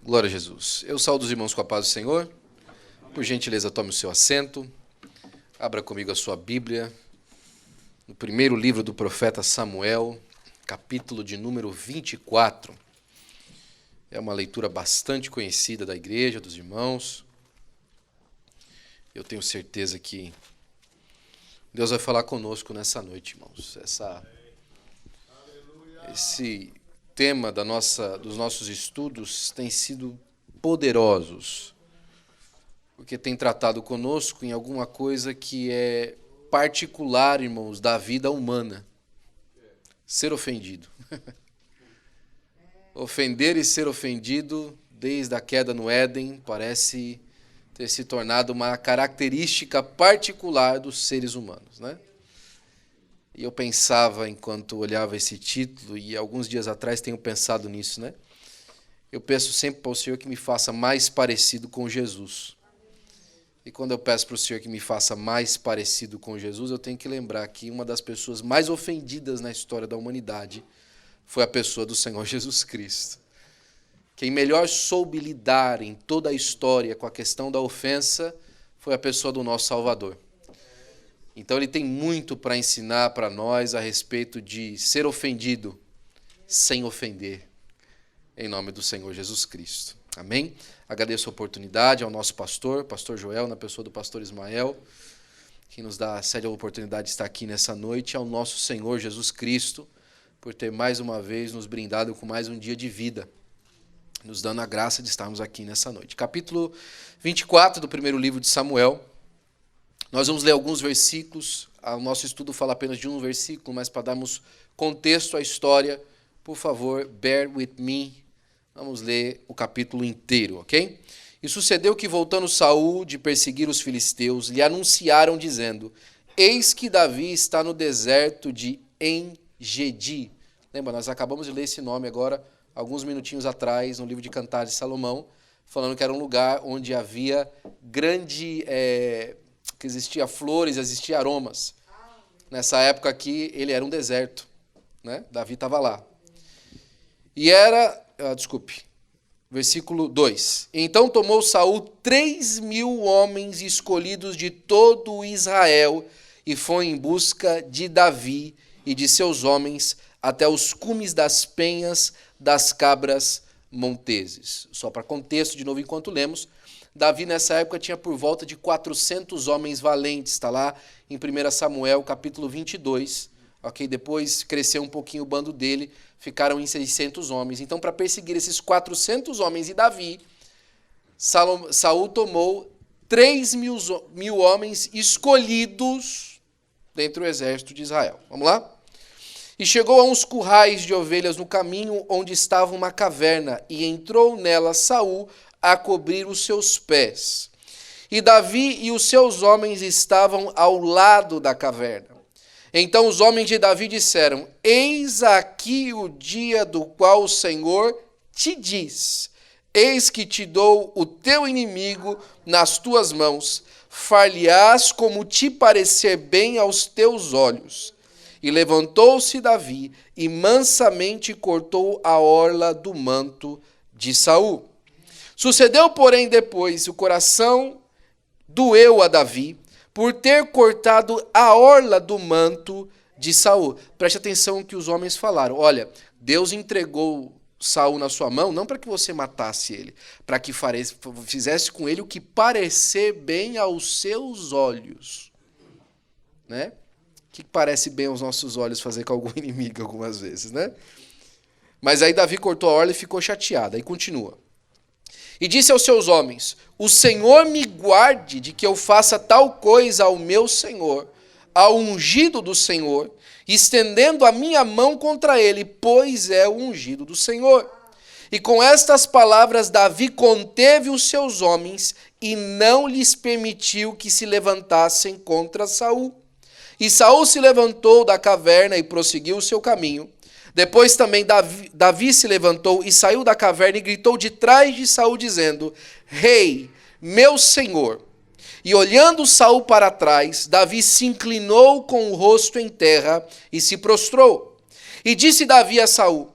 Glória a Jesus. Eu saúdo os irmãos com a paz do Senhor. Por gentileza, tome o seu assento. Abra comigo a sua Bíblia. No primeiro livro do profeta Samuel, capítulo de número 24. É uma leitura bastante conhecida da igreja, dos irmãos. Eu tenho certeza que Deus vai falar conosco nessa noite, irmãos. Esse tema dos nossos estudos tem sido poderosos, porque tem tratado conosco em alguma coisa que é particular, irmãos, da vida humana. Ser ofendido. Ofender e ser ofendido, desde a queda no Éden, parece ter se tornado uma característica particular dos seres humanos, né? E eu pensava, enquanto olhava esse título, e alguns dias atrás tenho pensado nisso, né? Eu peço sempre para o Senhor que me faça mais parecido com Jesus. E quando eu peço para o Senhor que me faça mais parecido com Jesus, eu tenho que lembrar que uma das pessoas mais ofendidas na história da humanidade foi a pessoa do Senhor Jesus Cristo. Quem melhor soube lidar em toda a história com a questão da ofensa foi a pessoa do nosso Salvador. Então ele tem muito para ensinar para nós a respeito de ser ofendido sem ofender, em nome do Senhor Jesus Cristo. Amém? Agradeço a oportunidade ao nosso pastor Joel, na pessoa do pastor Ismael, que nos dá a séria oportunidade de estar aqui nessa noite, ao nosso Senhor Jesus Cristo, por ter mais uma vez nos brindado com mais um dia de vida, nos dando a graça de estarmos aqui nessa noite. Capítulo 24 do primeiro livro de Samuel. Nós vamos ler alguns versículos. O nosso estudo fala apenas de um versículo, mas para darmos contexto à história, por favor, bear with me. Vamos ler o capítulo inteiro, ok? E sucedeu que, voltando Saul de perseguir os filisteus, lhe anunciaram, dizendo: Eis que Davi está no deserto de En-Gedi. Lembra, nós acabamos de ler esse nome agora, alguns minutinhos atrás, no livro de Cantares de Salomão, falando que era um lugar onde havia que existia flores, existia aromas. Nessa época aqui, ele era um deserto, né? Davi estava lá. E versículo 2. Então tomou Saul 3.000 homens escolhidos de todo Israel e foi em busca de Davi e de seus homens até os cumes das penhas das cabras monteses. Só para contexto, de novo, enquanto lemos, Davi, nessa época, tinha por volta de 400 homens valentes. Está lá em 1 Samuel, capítulo 22. Okay? Depois cresceu um pouquinho o bando dele, ficaram em 600 homens. Então, para perseguir esses 400 homens e Davi, Saul tomou 3.000 homens escolhidos dentro do exército de Israel. Vamos lá? E chegou a uns currais de ovelhas no caminho onde estava uma caverna, e entrou nela Saul a cobrir os seus pés. E Davi e os seus homens estavam ao lado da caverna. Então os homens de Davi disseram: Eis aqui o dia do qual o Senhor te diz: Eis que te dou o teu inimigo nas tuas mãos, far-lhe-ás como te parecer bem aos teus olhos. E levantou-se Davi e mansamente cortou a orla do manto de Saul. Sucedeu, porém, depois, o coração doeu a Davi por ter cortado a orla do manto de Saul. Preste atenção no que os homens falaram. Olha, Deus entregou Saul na sua mão, não para que você matasse ele, para que fizesse com ele o que parecer bem aos seus olhos. Né? O que parece bem aos nossos olhos fazer com algum inimigo algumas vezes, né? Mas aí Davi cortou a orla e ficou chateado. Aí continua. E disse aos seus homens: O Senhor me guarde de que eu faça tal coisa ao meu senhor, ao ungido do Senhor, estendendo a minha mão contra ele, pois é o ungido do Senhor. E com estas palavras Davi conteve os seus homens e não lhes permitiu que se levantassem contra Saul. E Saul se levantou da caverna e prosseguiu o seu caminho. Depois também Davi se levantou e saiu da caverna e gritou de trás de Saul, dizendo: Rei, meu senhor. E olhando Saul para trás, Davi se inclinou com o rosto em terra e se prostrou. E disse Davi a Saul: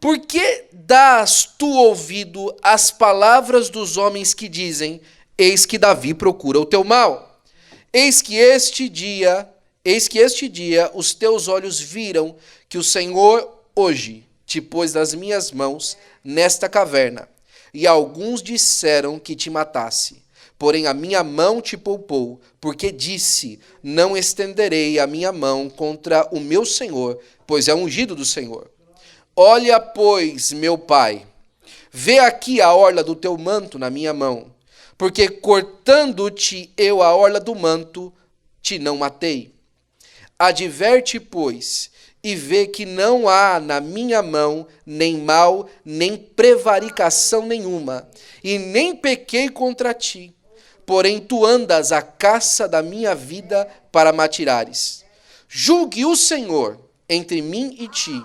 Por que dás tu ouvido às palavras dos homens que dizem, eis que Davi procura o teu mal? Eis que este dia os teus olhos viram que o Senhor hoje te pôs nas minhas mãos nesta caverna, e alguns disseram que te matasse. Porém a minha mão te poupou, porque disse, não estenderei a minha mão contra o meu Senhor, pois é ungido do Senhor. Olha, pois, meu pai, vê aqui a orla do teu manto na minha mão, porque cortando-te eu a orla do manto, te não matei. Adverte, pois, e vê que não há na minha mão nem mal, nem prevaricação nenhuma, e nem pequei contra ti. Porém tu andas à caça da minha vida para me atirares. Julgue o Senhor entre mim e ti,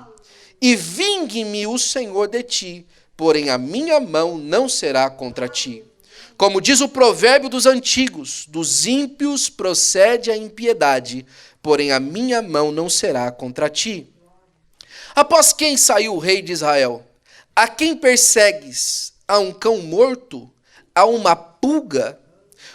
e vingue-me o Senhor de ti, porém a minha mão não será contra ti. Como diz o provérbio dos antigos, dos ímpios procede a impiedade, porém a minha mão não será contra ti. Após quem saiu o rei de Israel? A quem persegues? A um cão morto? A uma pulga?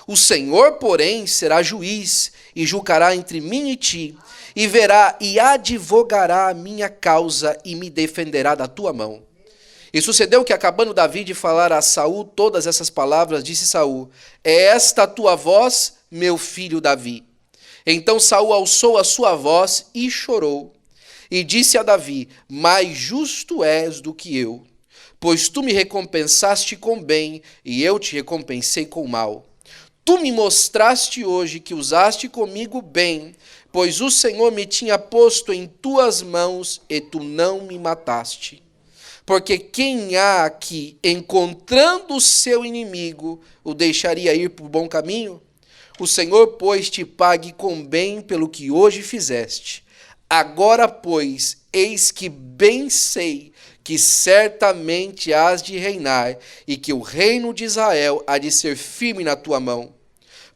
O Senhor, porém, será juiz, e julgará entre mim e ti, e verá e advogará a minha causa, e me defenderá da tua mão. E sucedeu que, acabando Davi de falar a Saul todas essas palavras, disse Saul, é esta a tua voz, meu filho Davi? Então Saul alçou a sua voz e chorou, e disse a Davi, mais justo és do que eu, pois tu me recompensaste com bem, e eu te recompensei com mal. Tu me mostraste hoje que usaste comigo bem, pois o Senhor me tinha posto em tuas mãos, e tu não me mataste. Porque quem há aqui, encontrando o seu inimigo, o deixaria ir por bom caminho? O Senhor, pois, te pague com bem pelo que hoje fizeste. Agora, pois, eis que bem sei que certamente hás de reinar, e que o reino de Israel há de ser firme na tua mão.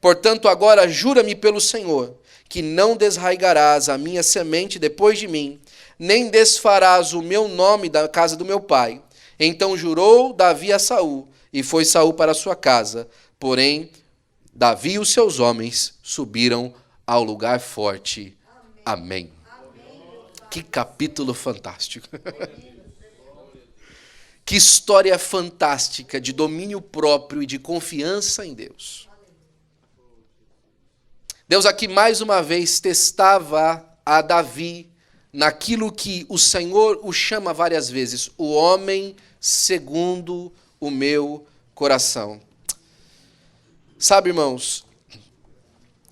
Portanto, agora jura-me pelo Senhor, que não desraigarás a minha semente depois de mim, nem desfarás o meu nome da casa do meu pai. Então jurou Davi a Saul, e foi Saul para a sua casa. Porém, Davi e os seus homens subiram ao lugar forte. Amém. Que capítulo fantástico. Que história fantástica de domínio próprio e de confiança em Deus. Deus aqui mais uma vez testava a Davi naquilo que o Senhor o chama várias vezes, o homem segundo o meu coração. Sabe, irmãos,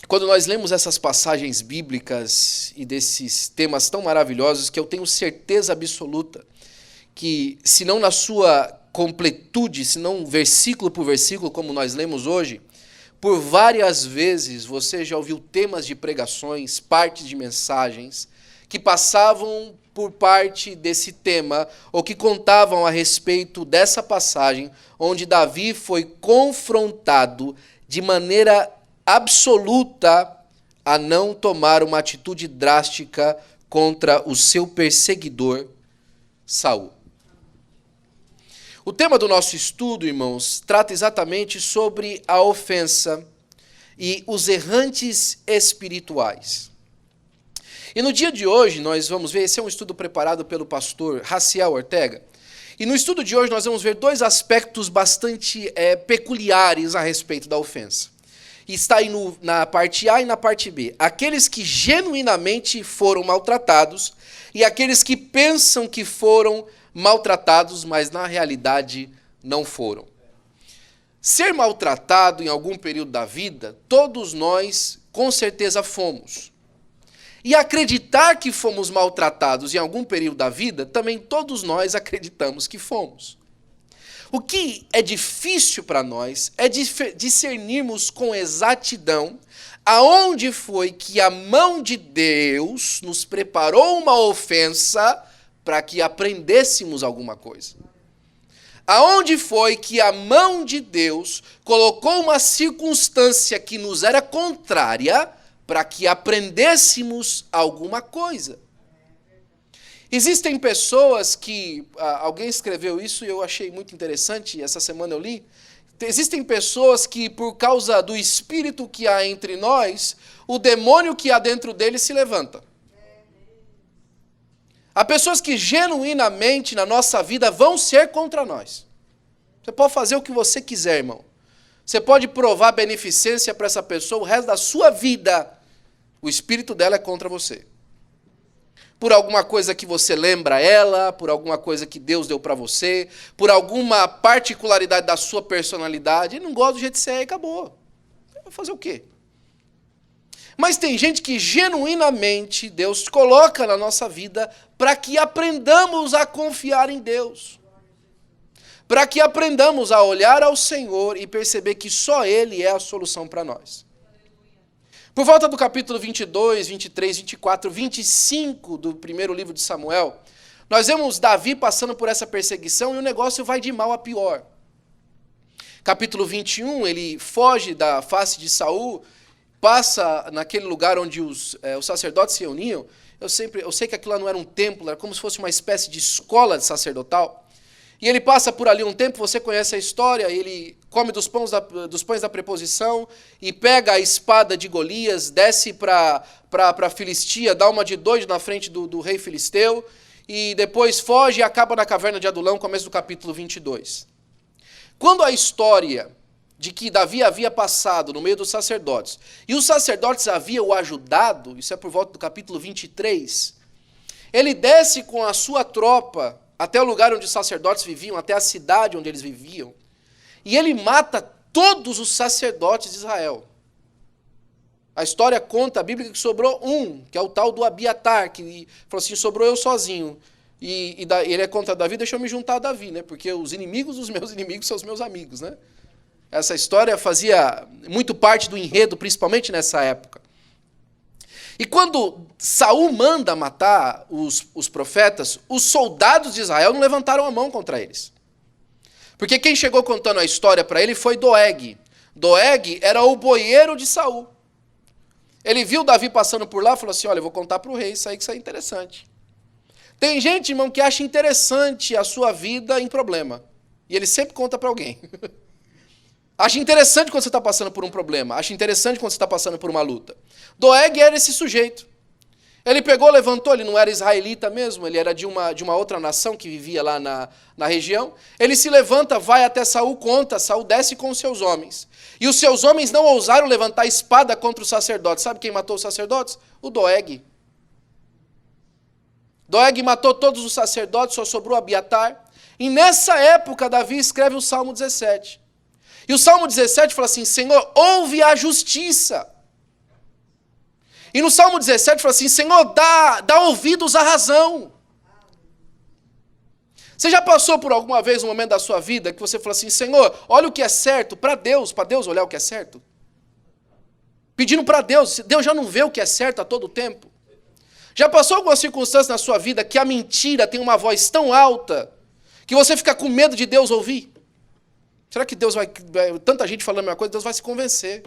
quando nós lemos essas passagens bíblicas e desses temas tão maravilhosos, que eu tenho certeza absoluta que, se não na sua completude, se não versículo por versículo, como nós lemos hoje, por várias vezes você já ouviu temas de pregações, partes de mensagens, que passavam por parte desse tema, ou que contavam a respeito dessa passagem, onde Davi foi confrontado de maneira absoluta a não tomar uma atitude drástica contra o seu perseguidor, Saul. O tema do nosso estudo, irmãos, trata exatamente sobre a ofensa e os errantes espirituais. E no dia de hoje nós vamos ver, esse é um estudo preparado pelo pastor Raciel Ortega, e no estudo de hoje nós vamos ver dois aspectos bastante peculiares a respeito da ofensa. E está aí na parte A e na parte B. Aqueles que genuinamente foram maltratados e aqueles que pensam que foram maltratados, mas na realidade não foram. Ser maltratado em algum período da vida, todos nós com certeza fomos. E acreditar que fomos maltratados em algum período da vida, também todos nós acreditamos que fomos. O que é difícil para nós é discernirmos com exatidão aonde foi que a mão de Deus nos preparou uma ofensa para que aprendêssemos alguma coisa. Aonde foi que a mão de Deus colocou uma circunstância que nos era contrária para que aprendêssemos alguma coisa. Existem pessoas que, alguém escreveu isso e eu achei muito interessante, essa semana eu li. Existem pessoas que, por causa do espírito que há entre nós, o demônio que há dentro deles se levanta. Há pessoas que genuinamente na nossa vida vão ser contra nós. Você pode fazer o que você quiser, irmão. Você pode provar beneficência para essa pessoa o resto da sua vida. O espírito dela é contra você. Por alguma coisa que você lembra ela, por alguma coisa que Deus deu para você, por alguma particularidade da sua personalidade. Ele não gosta do jeito que você é e acabou. Vai fazer o quê? Mas tem gente que genuinamente Deus coloca na nossa vida para que aprendamos a confiar em Deus. Para que aprendamos a olhar ao Senhor e perceber que só Ele é a solução para nós. Por volta do capítulo 22, 23, 24, 25 do primeiro livro de Samuel, nós vemos Davi passando por essa perseguição e o negócio vai de mal a pior. Capítulo 21, ele foge da face de Saul, passa naquele lugar onde os sacerdotes se reuniam. Eu sei que aquilo lá não era um templo, era como se fosse uma espécie de escola sacerdotal. E ele passa por ali um tempo, você conhece a história, ele come dos pães da preposição e pega a espada de Golias, desce para a Filistia, dá uma de doido na frente do rei filisteu, e depois foge e acaba na caverna de Adulão, começo do capítulo 22. Quando a história de que Davi havia passado no meio dos sacerdotes, e os sacerdotes haviam o ajudado, isso é por volta do capítulo 23, ele desce com a sua tropa até o lugar onde os sacerdotes viviam, até a cidade onde eles viviam, e ele mata todos os sacerdotes de Israel. A história conta, a Bíblia, que sobrou um, que é o tal do Abiatar, que falou assim, sobrou eu sozinho. E ele é contra Davi, deixa eu me juntar a Davi, né? Porque os inimigos dos meus inimigos são os meus amigos, né? Essa história fazia muito parte do enredo, principalmente nessa época. E quando Saul manda matar os profetas, os soldados de Israel não levantaram a mão contra eles. Porque quem chegou contando a história para ele foi Doeg. Doeg era o boieiro de Saul. Ele viu Davi passando por lá e falou assim, olha, eu vou contar para o rei isso aí, que isso é interessante. Tem gente, irmão, que acha interessante a sua vida em problema. E ele sempre conta para alguém. Acha interessante quando você está passando por um problema. Acha interessante quando você está passando por uma luta. Doeg era esse sujeito. Ele pegou, levantou, ele não era israelita mesmo, ele era de uma outra nação que vivia lá na região. Ele se levanta, vai até Saul, conta, Saul desce com os seus homens. E os seus homens não ousaram levantar a espada contra os sacerdotes. Sabe quem matou os sacerdotes? O Doeg. Doeg matou todos os sacerdotes, só sobrou Abiatar. E nessa época, Davi escreve o Salmo 17. E o Salmo 17 fala assim, Senhor, ouve a justiça. E no Salmo 17 fala assim, Senhor, dá ouvidos à razão. Você já passou por alguma vez um momento da sua vida que você falou assim, Senhor, olha o que é certo, para Deus olhar o que é certo? Pedindo para Deus já não vê o que é certo a todo tempo? Já passou alguma circunstância na sua vida que a mentira tem uma voz tão alta que você fica com medo de Deus ouvir? Será que Deus vai... Tanta gente falando a mesma coisa, Deus vai se convencer.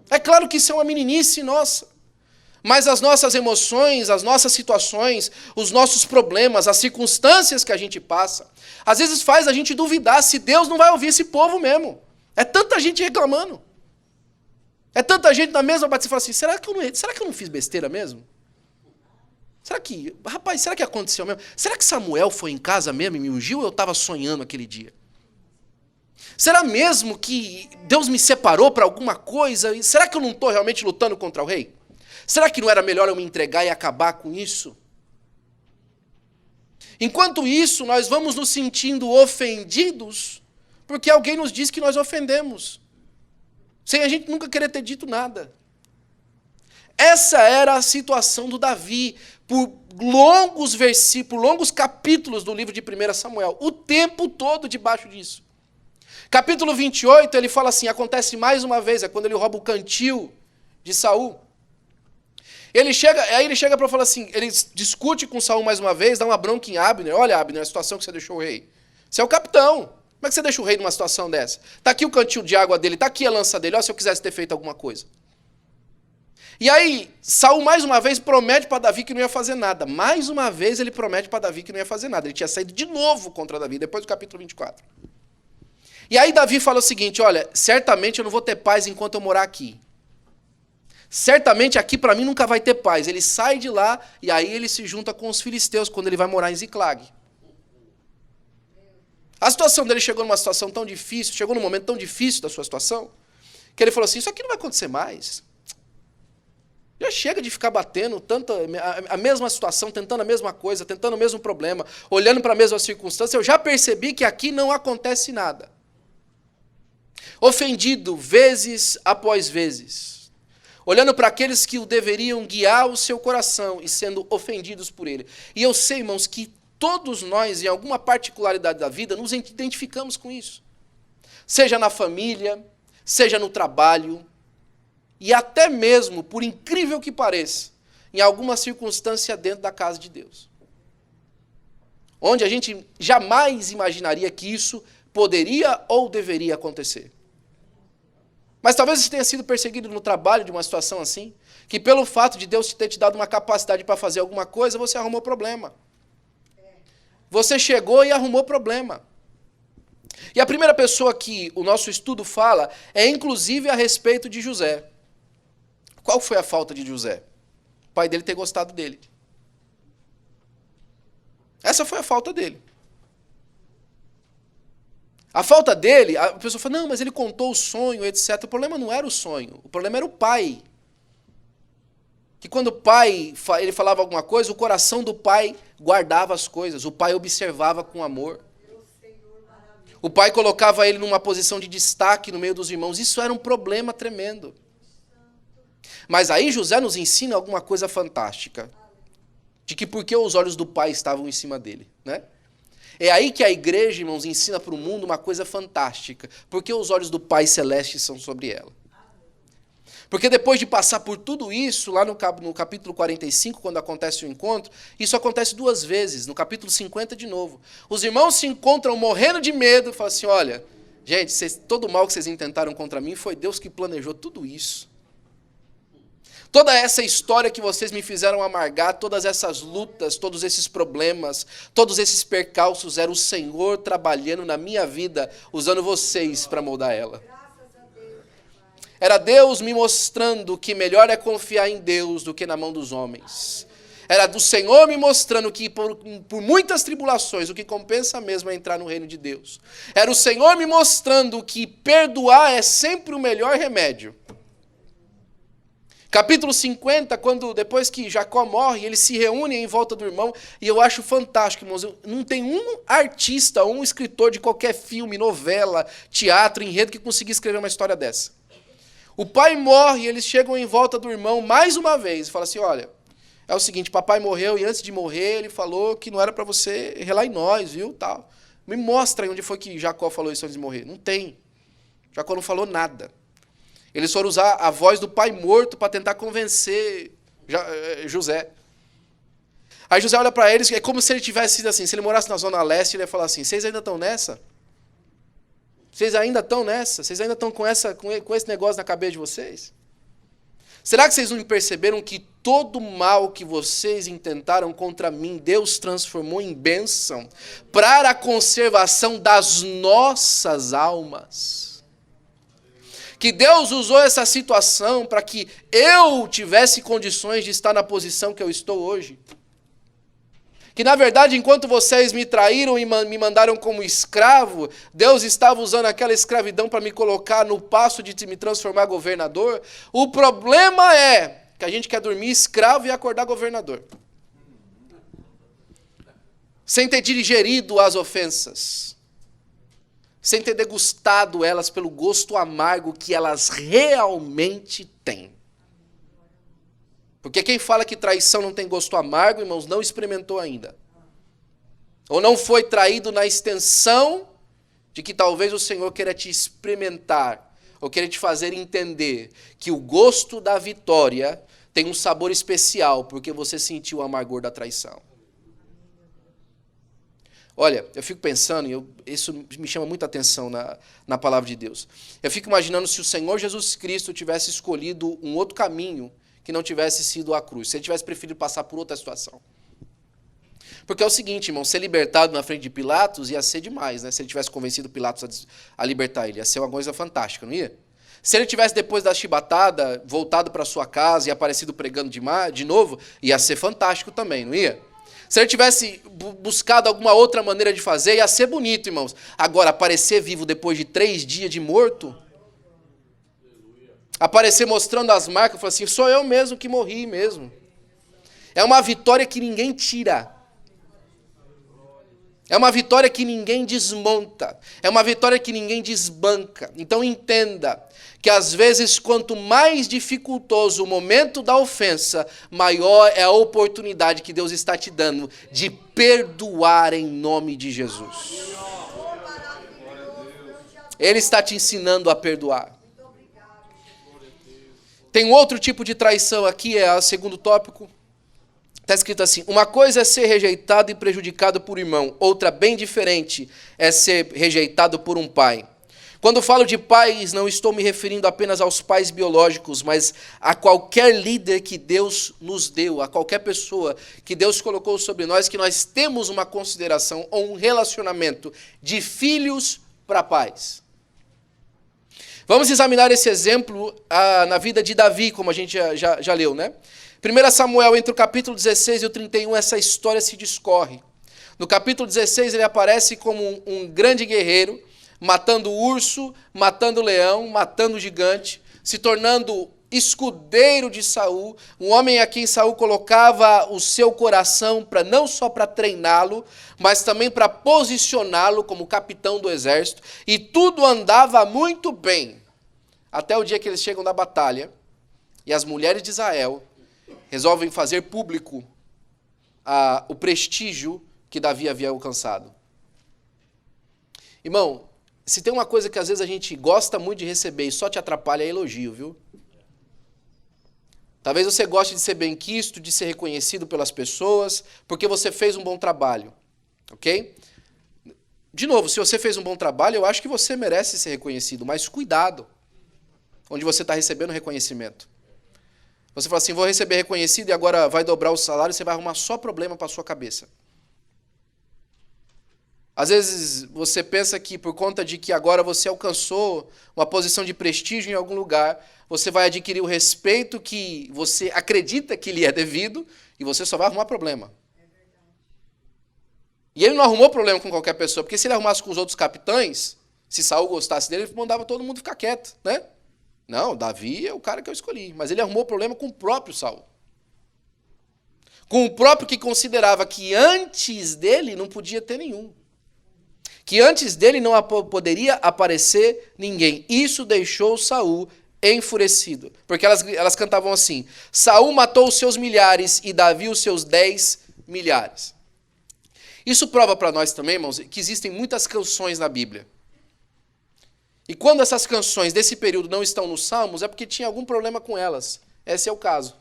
É claro que isso é uma meninice nossa. Mas as nossas emoções, as nossas situações, os nossos problemas, as circunstâncias que a gente passa, às vezes faz a gente duvidar se Deus não vai ouvir esse povo mesmo. É tanta gente reclamando. É tanta gente na mesma parte, você fala assim, será que eu não fiz besteira mesmo? Será que aconteceu mesmo? Será que Samuel foi em casa mesmo e me ungiu ou eu estava sonhando aquele dia? Será mesmo que Deus me separou para alguma coisa? Será que eu não estou realmente lutando contra o rei? Será que não era melhor eu me entregar e acabar com isso? Enquanto isso, nós vamos nos sentindo ofendidos porque alguém nos diz que nós ofendemos, sem a gente nunca querer ter dito nada. Essa era a situação do Davi, por longos capítulos do livro de 1 Samuel, o tempo todo debaixo disso. Capítulo 28, ele fala assim, acontece mais uma vez, é quando ele rouba o cantil de Saul. Aí ele chega para falar assim, ele discute com Saul mais uma vez, dá uma bronca em Abner, olha Abner, a situação que você deixou o rei. Você é o capitão, como é que você deixa o rei numa situação dessa? Está aqui o cantil de água dele, está aqui a lança dele, olha se eu quisesse ter feito alguma coisa. E aí, Saul mais uma vez promete para Davi que não ia fazer nada. Mais uma vez ele promete para Davi que não ia fazer nada. Ele tinha saído de novo contra Davi, depois do capítulo 24. E aí Davi fala o seguinte, olha, certamente eu não vou ter paz enquanto eu morar aqui. Certamente aqui para mim nunca vai ter paz. Ele sai de lá e aí ele se junta com os filisteus quando ele vai morar em Ziclag. A situação dele chegou numa situação tão difícil, chegou num momento tão difícil da sua situação, que ele falou assim, isso aqui não vai acontecer mais. Já chega de ficar batendo tanto a mesma situação, tentando a mesma coisa, tentando o mesmo problema, olhando para a mesma circunstância. Eu já percebi que aqui não acontece nada. Ofendido vezes após vezes, olhando para aqueles que o deveriam guiar o seu coração e sendo ofendidos por ele. E eu sei, irmãos, que todos nós, em alguma particularidade da vida, nos identificamos com isso. Seja na família, seja no trabalho, e até mesmo, por incrível que pareça, em alguma circunstância dentro da casa de Deus. Onde a gente jamais imaginaria que isso poderia ou deveria acontecer. Mas talvez você tenha sido perseguido no trabalho de uma situação assim, que pelo fato de Deus ter te dado uma capacidade para fazer alguma coisa, você arrumou problema. Você chegou e arrumou problema. E a primeira pessoa que o nosso estudo fala é inclusive a respeito de José. Qual foi a falta de José? O pai dele ter gostado dele. Essa foi a falta dele. A falta dele, a pessoa fala, não, mas ele contou o sonho, etc. O problema não era o sonho, o problema era o pai. Que quando o pai ele falava alguma coisa, o coração do pai guardava as coisas, o pai observava com amor. O pai colocava ele numa posição de destaque no meio dos irmãos. Isso era um problema tremendo. Mas aí José nos ensina alguma coisa fantástica. De que porque os olhos do pai estavam em cima dele, né? É aí que a igreja, irmãos, ensina para o mundo uma coisa fantástica. Porque os olhos do Pai Celeste são sobre ela. Porque depois de passar por tudo isso, lá no capítulo 45, quando acontece o encontro, isso acontece duas vezes, no capítulo 50 de novo. Os irmãos se encontram morrendo de medo e falam assim, olha, gente, todo o mal que vocês intentaram contra mim foi Deus que planejou tudo isso. Toda essa história que vocês me fizeram amargar, todas essas lutas, todos esses problemas, todos esses percalços, era o Senhor trabalhando na minha vida, usando vocês para moldar ela. Era Deus me mostrando que melhor é confiar em Deus do que na mão dos homens. Era do Senhor me mostrando que por muitas tribulações, o que compensa mesmo é entrar no reino de Deus. Era o Senhor me mostrando que perdoar é sempre o melhor remédio. Capítulo 50, depois que Jacó morre, eles se reúnem em volta do irmão, e eu acho fantástico, irmãos, não tem um artista ou um escritor de qualquer filme, novela, teatro, enredo que consiga escrever uma história dessa. O pai morre e eles chegam em volta do irmão mais uma vez e falam assim, olha, é o seguinte, papai morreu e antes de morrer ele falou que não era para você relar em nós, viu, tal. Me mostra aí onde foi que Jacó falou isso antes de morrer. Não tem. Jacó não falou nada. Eles foram usar a voz do pai morto para tentar convencer José. Aí José olha para eles, é como se ele tivesse sido assim, se ele morasse na Zona Leste, ele ia falar assim, vocês ainda estão nessa? Vocês ainda estão nessa? Vocês ainda estão com esse negócio na cabeça de vocês? Será que vocês não perceberam que todo mal que vocês intentaram contra mim, Deus transformou em bênção para a conservação das nossas almas? Que Deus usou essa situação para que eu tivesse condições de estar na posição que eu estou hoje. Que, na verdade, enquanto vocês me traíram e me mandaram como escravo, Deus estava usando aquela escravidão para me colocar no passo de me transformar em governador. O problema é que a gente quer dormir escravo e acordar governador. Sem ter digerido as ofensas. Sem ter degustado elas pelo gosto amargo que elas realmente têm. Porque quem fala que traição não tem gosto amargo, irmãos, não experimentou ainda. Ou não foi traído na extensão de que talvez o Senhor queira te experimentar, ou queira te fazer entender que o gosto da vitória tem um sabor especial, porque você sentiu o amargor da traição. Olha, eu fico pensando, isso me chama muita atenção na palavra de Deus. Eu fico imaginando se o Senhor Jesus Cristo tivesse escolhido um outro caminho, que não tivesse sido a cruz, se ele tivesse preferido passar por outra situação. Porque é o seguinte, irmão, ser libertado na frente de Pilatos ia ser demais, né? Se ele tivesse convencido Pilatos a libertar ele, ia ser uma coisa fantástica, não ia? Se ele tivesse, depois da chibatada, voltado para sua casa e aparecido pregando de novo, ia ser fantástico também, não ia? Se ele tivesse buscado alguma outra maneira de fazer, ia ser bonito, irmãos. Agora, aparecer vivo depois de 3 dias de morto, aparecer mostrando as marcas, falar assim, sou eu mesmo que morri mesmo. É uma vitória que ninguém tira. É uma vitória que ninguém desmonta. É uma vitória que ninguém desbanca. Então entenda que às vezes quanto mais dificultoso o momento da ofensa, maior é a oportunidade que Deus está te dando de perdoar em nome de Jesus. Ele está te ensinando a perdoar. Tem um outro tipo de traição aqui, é o segundo tópico. Está escrito assim, uma coisa é ser rejeitado e prejudicado por irmão, outra bem diferente é ser rejeitado por um pai. Quando falo de pais, não estou me referindo apenas aos pais biológicos, mas a qualquer líder que Deus nos deu, a qualquer pessoa que Deus colocou sobre nós, que nós temos uma consideração ou um relacionamento de filhos para pais. Vamos examinar esse exemplo na vida de Davi, como a gente já leu, né? 1 Samuel, entre o capítulo 16 e o 31, essa história se discorre. No capítulo 16, ele aparece como um grande guerreiro, matando o urso, matando o leão, matando o gigante, se tornando escudeiro de Saul, um homem a quem Saul colocava o seu coração não só para treiná-lo, mas também para posicioná-lo como capitão do exército, e tudo andava muito bem, até o dia que eles chegam da batalha, e as mulheres de Israel resolvem fazer público o prestígio que Davi havia alcançado. Irmão, se tem uma coisa que às vezes a gente gosta muito de receber e só te atrapalha, é elogio, viu? Talvez você goste de ser benquisto, de ser reconhecido pelas pessoas, porque você fez um bom trabalho, ok? De novo, se você fez um bom trabalho, eu acho que você merece ser reconhecido, mas cuidado onde você está recebendo reconhecimento. Você fala assim, vou receber reconhecido e agora vai dobrar o salário, você vai arrumar só problema para a sua cabeça. Às vezes você pensa que por conta de que agora você alcançou uma posição de prestígio em algum lugar, você vai adquirir o respeito que você acredita que lhe é devido e você só vai arrumar problema. E ele não arrumou problema com qualquer pessoa, porque se ele arrumasse com os outros capitães, se Saul gostasse dele, ele mandava todo mundo ficar quieto, né? Não, Davi é o cara que eu escolhi, mas ele arrumou problema com o próprio Saul. Com o próprio que considerava que antes dele não podia ter nenhum. Que antes dele não poderia aparecer ninguém. Isso deixou Saul enfurecido. Porque elas cantavam assim, Saul matou os seus milhares e Davi os seus 10 milhares. Isso prova para nós também, irmãos, que existem muitas canções na Bíblia. E quando essas canções desse período não estão nos Salmos, é porque tinha algum problema com elas. Esse é o caso.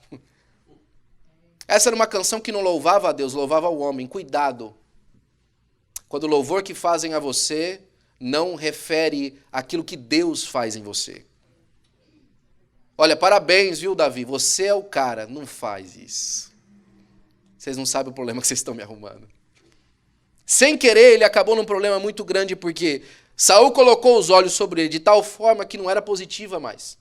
Essa era uma canção que não louvava a Deus, louvava o homem. Cuidado. Quando o louvor que fazem a você não refere àquilo que Deus faz em você. Olha, parabéns, viu, Davi? Você é o cara. Não faz isso. Vocês não sabem o problema que vocês estão me arrumando. Sem querer, ele acabou num problema muito grande, porque Saul colocou os olhos sobre ele de tal forma que não era positiva mais.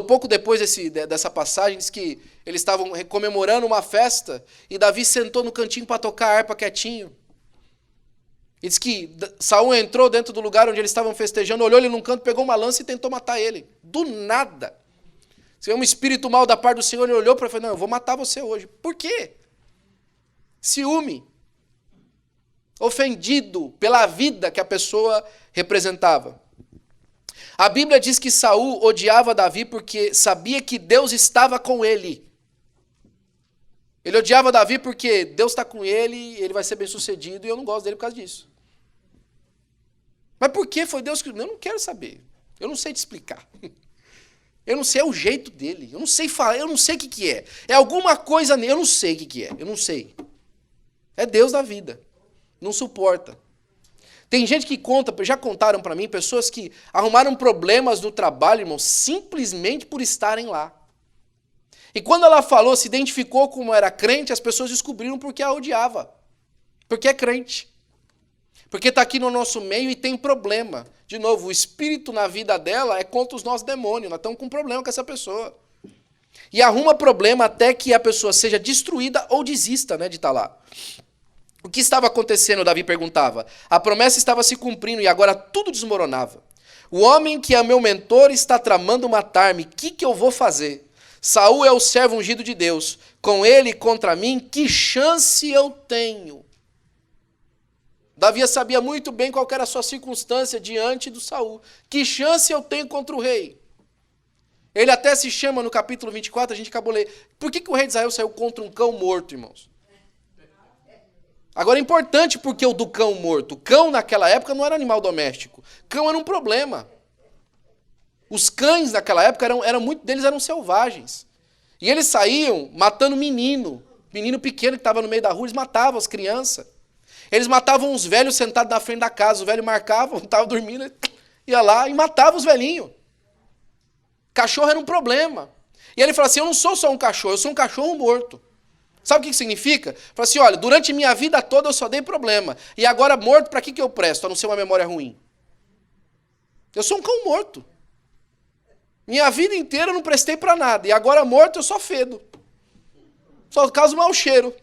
Pouco depois dessa passagem, diz que eles estavam comemorando uma festa e Davi sentou no cantinho para tocar a harpa quietinho. E diz que Saul entrou dentro do lugar onde eles estavam festejando, olhou ele num canto, pegou uma lança e tentou matar ele. Do nada. Se é um espírito mal da parte do Senhor, ele olhou para ele e falou, não, eu vou matar você hoje. Por quê? Ciúme. Ofendido pela vida que a pessoa representava. A Bíblia diz que Saul odiava Davi porque sabia que Deus estava com ele. Ele odiava Davi porque Deus está com ele, ele vai ser bem sucedido e eu não gosto dele por causa disso. Mas por que foi Deus que... Eu não quero saber. Eu não sei te explicar. Eu não sei, é o jeito dele. Eu não sei falar, eu não sei o que é. É alguma coisa nele, eu não sei o que é. Eu não sei. É Deus da vida. Não suporta. Tem gente que conta, já contaram para mim, pessoas que arrumaram problemas no trabalho, irmão, simplesmente por estarem lá. E quando ela falou, se identificou como era crente, as pessoas descobriram porque a odiava. Porque é crente. Porque está aqui no nosso meio e tem problema. De novo, o espírito na vida dela é contra os nossos demônios. Nós estamos com um problema com essa pessoa. E arruma problema até que a pessoa seja destruída ou desista, de estar lá. O que estava acontecendo, Davi perguntava. A promessa estava se cumprindo e agora tudo desmoronava. O homem que é meu mentor está tramando matar-me. O que eu vou fazer? Saul é o servo ungido de Deus. Com ele contra mim, que chance eu tenho? Davi sabia muito bem qual era a sua circunstância diante do Saul. Que chance eu tenho contra o rei? Ele até se chama no capítulo 24, a gente acabou de ler. Por que o rei de Israel saiu contra um cão morto, irmãos? Agora é importante porque o do cão morto. O cão naquela época não era animal doméstico. Cão era um problema. Os cães naquela época, muitos deles eram selvagens. E eles saíam matando menino pequeno que estava no meio da rua, eles matavam as crianças. Eles matavam os velhos sentados na frente da casa, o velho marcava, estava dormindo, ia lá e matava os velhinhos. Cachorro era um problema. E ele fala assim, eu não sou só um cachorro, eu sou um cachorro morto. Sabe o que significa? Fala assim, olha, durante minha vida toda eu só dei problema. E agora morto, para que eu presto? A não ser uma memória ruim. Eu sou um cão morto. Minha vida inteira eu não prestei para nada. E agora morto eu só fedo. Só causo mau cheiro.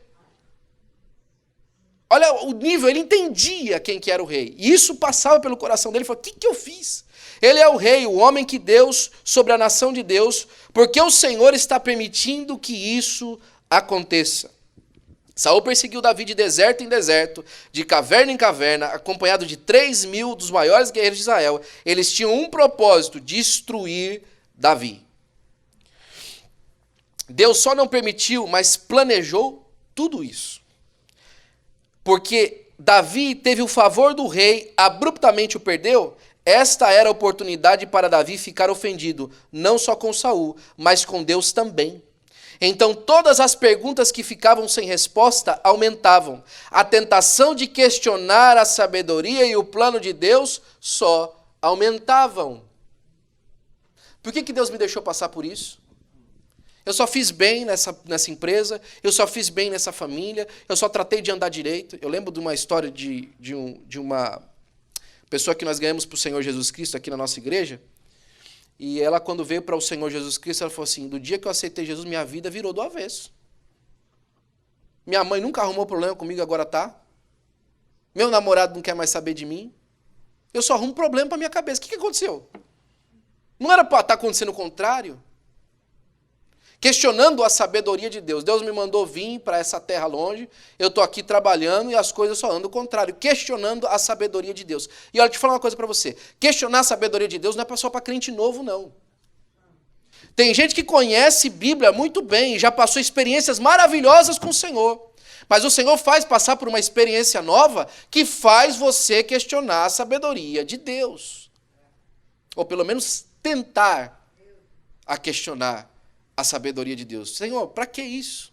Olha o nível, ele entendia quem que era o rei. E isso passava pelo coração dele. Ele falou, o que eu fiz? Ele é o rei, o homem que Deus, sobre a nação de Deus, porque o Senhor está permitindo que isso aconteça. Saul perseguiu Davi de deserto em deserto, de caverna em caverna, acompanhado de 3.000 dos maiores guerreiros de Israel. Eles tinham um propósito, destruir Davi. Deus só não permitiu, mas planejou tudo isso. Porque Davi teve o favor do rei, abruptamente o perdeu. Esta era a oportunidade para Davi ficar ofendido, não só com Saul, mas com Deus também. Então todas as perguntas que ficavam sem resposta aumentavam. A tentação de questionar a sabedoria e o plano de Deus só aumentavam. Por que Deus me deixou passar por isso? Eu só fiz bem nessa empresa, eu só fiz bem nessa família, eu só tratei de andar direito. Eu lembro de uma história de uma pessoa que nós ganhamos para o Senhor Jesus Cristo aqui na nossa igreja. E ela, quando veio para o Senhor Jesus Cristo, ela falou assim, do dia que eu aceitei Jesus, minha vida virou do avesso. Minha mãe nunca arrumou problema comigo, agora tá. Meu namorado não quer mais saber de mim. Eu só arrumo problema para minha cabeça. O que aconteceu? Não era para estar acontecendo o contrário? Questionando a sabedoria de Deus. Deus me mandou vir para essa terra longe, eu estou aqui trabalhando e as coisas só andam ao contrário. Questionando a sabedoria de Deus. E olha, deixa eu falar uma coisa para você. Questionar a sabedoria de Deus não é só para crente novo, não. Tem gente que conhece Bíblia muito bem, já passou experiências maravilhosas com o Senhor. Mas o Senhor faz passar por uma experiência nova que faz você questionar a sabedoria de Deus. Ou pelo menos tentar a questionar a sabedoria de Deus. Senhor, para que isso?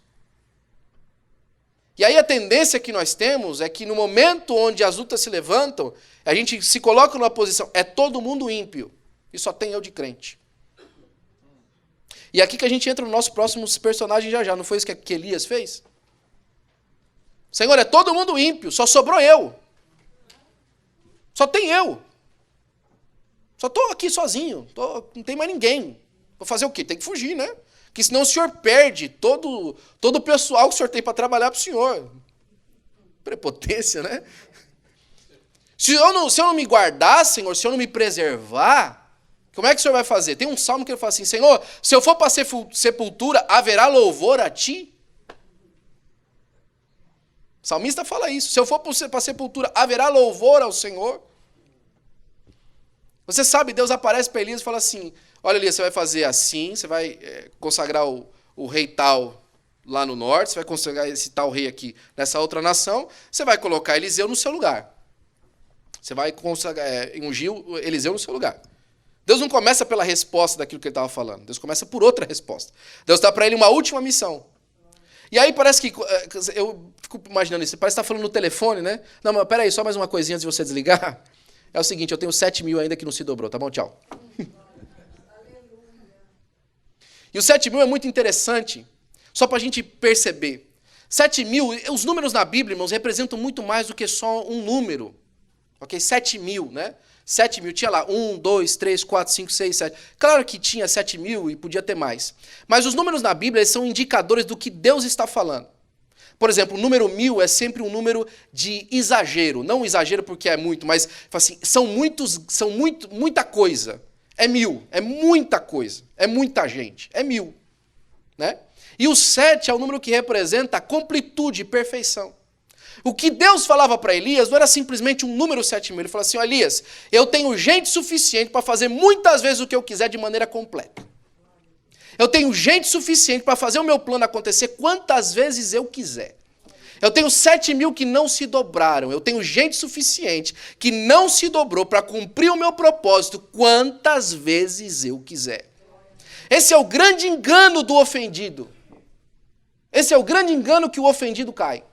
E aí a tendência que nós temos é que no momento onde as lutas se levantam, a gente se coloca numa posição, é todo mundo ímpio, e só tem eu de crente. E aqui que a gente entra no nosso próximo personagem já. Não foi isso que Elias fez? Senhor, é todo mundo ímpio, só sobrou eu. Só tem eu. Só estou aqui sozinho, não tem mais ninguém. Vou fazer o quê? Tem que fugir, né? Porque senão o senhor perde todo o pessoal que o senhor tem para trabalhar para o senhor. Prepotência, né? Se eu não me guardar, Senhor, se eu não me preservar, como é que o senhor vai fazer? Tem um salmo que ele fala assim, Senhor, se eu for para sepultura, haverá louvor a ti? O salmista fala isso. Se eu for para sepultura, haverá louvor ao Senhor? Você sabe, Deus aparece para Elias e fala assim, olha, Elias, você vai fazer assim, você vai consagrar o rei tal lá no norte, você vai consagrar esse tal rei aqui nessa outra nação, você vai colocar Eliseu no seu lugar. Você vai ungir Eliseu no seu lugar. Deus não começa pela resposta daquilo que ele estava falando, Deus começa por outra resposta. Deus dá para ele uma última missão. E aí parece que, eu fico imaginando isso, parece que está falando no telefone, né? Não, mas peraí, só mais uma coisinha antes de você desligar. É o seguinte, eu tenho 7.000 ainda que não se dobrou, tá bom? Tchau. E o 7.000 é muito interessante, só para a gente perceber. 7.000, os números na Bíblia, irmãos, representam muito mais do que só um número. Ok? 7.000, né? 7.000, tinha lá 1, 2, 3, 4, 5, 6, 7. Claro que tinha 7.000 e podia ter mais. Mas os números na Bíblia são indicadores do que Deus está falando. Por exemplo, o número 1.000 é sempre um número de exagero. Não exagero porque é muito, mas assim, muita coisa. É 1.000, é muita coisa, é muita gente, é 1.000. Né? E o 7 é o número que representa a completude e perfeição. O que Deus falava para Elias não era simplesmente um número 7.000. Ele falou assim, Elias, eu tenho gente suficiente para fazer muitas vezes o que eu quiser de maneira completa. Eu tenho gente suficiente para fazer o meu plano acontecer quantas vezes eu quiser. Eu tenho 7.000 que não se dobraram. Eu tenho gente suficiente que não se dobrou para cumprir o meu propósito quantas vezes eu quiser. Esse é o grande engano do ofendido. Esse é o grande engano que o ofendido cai.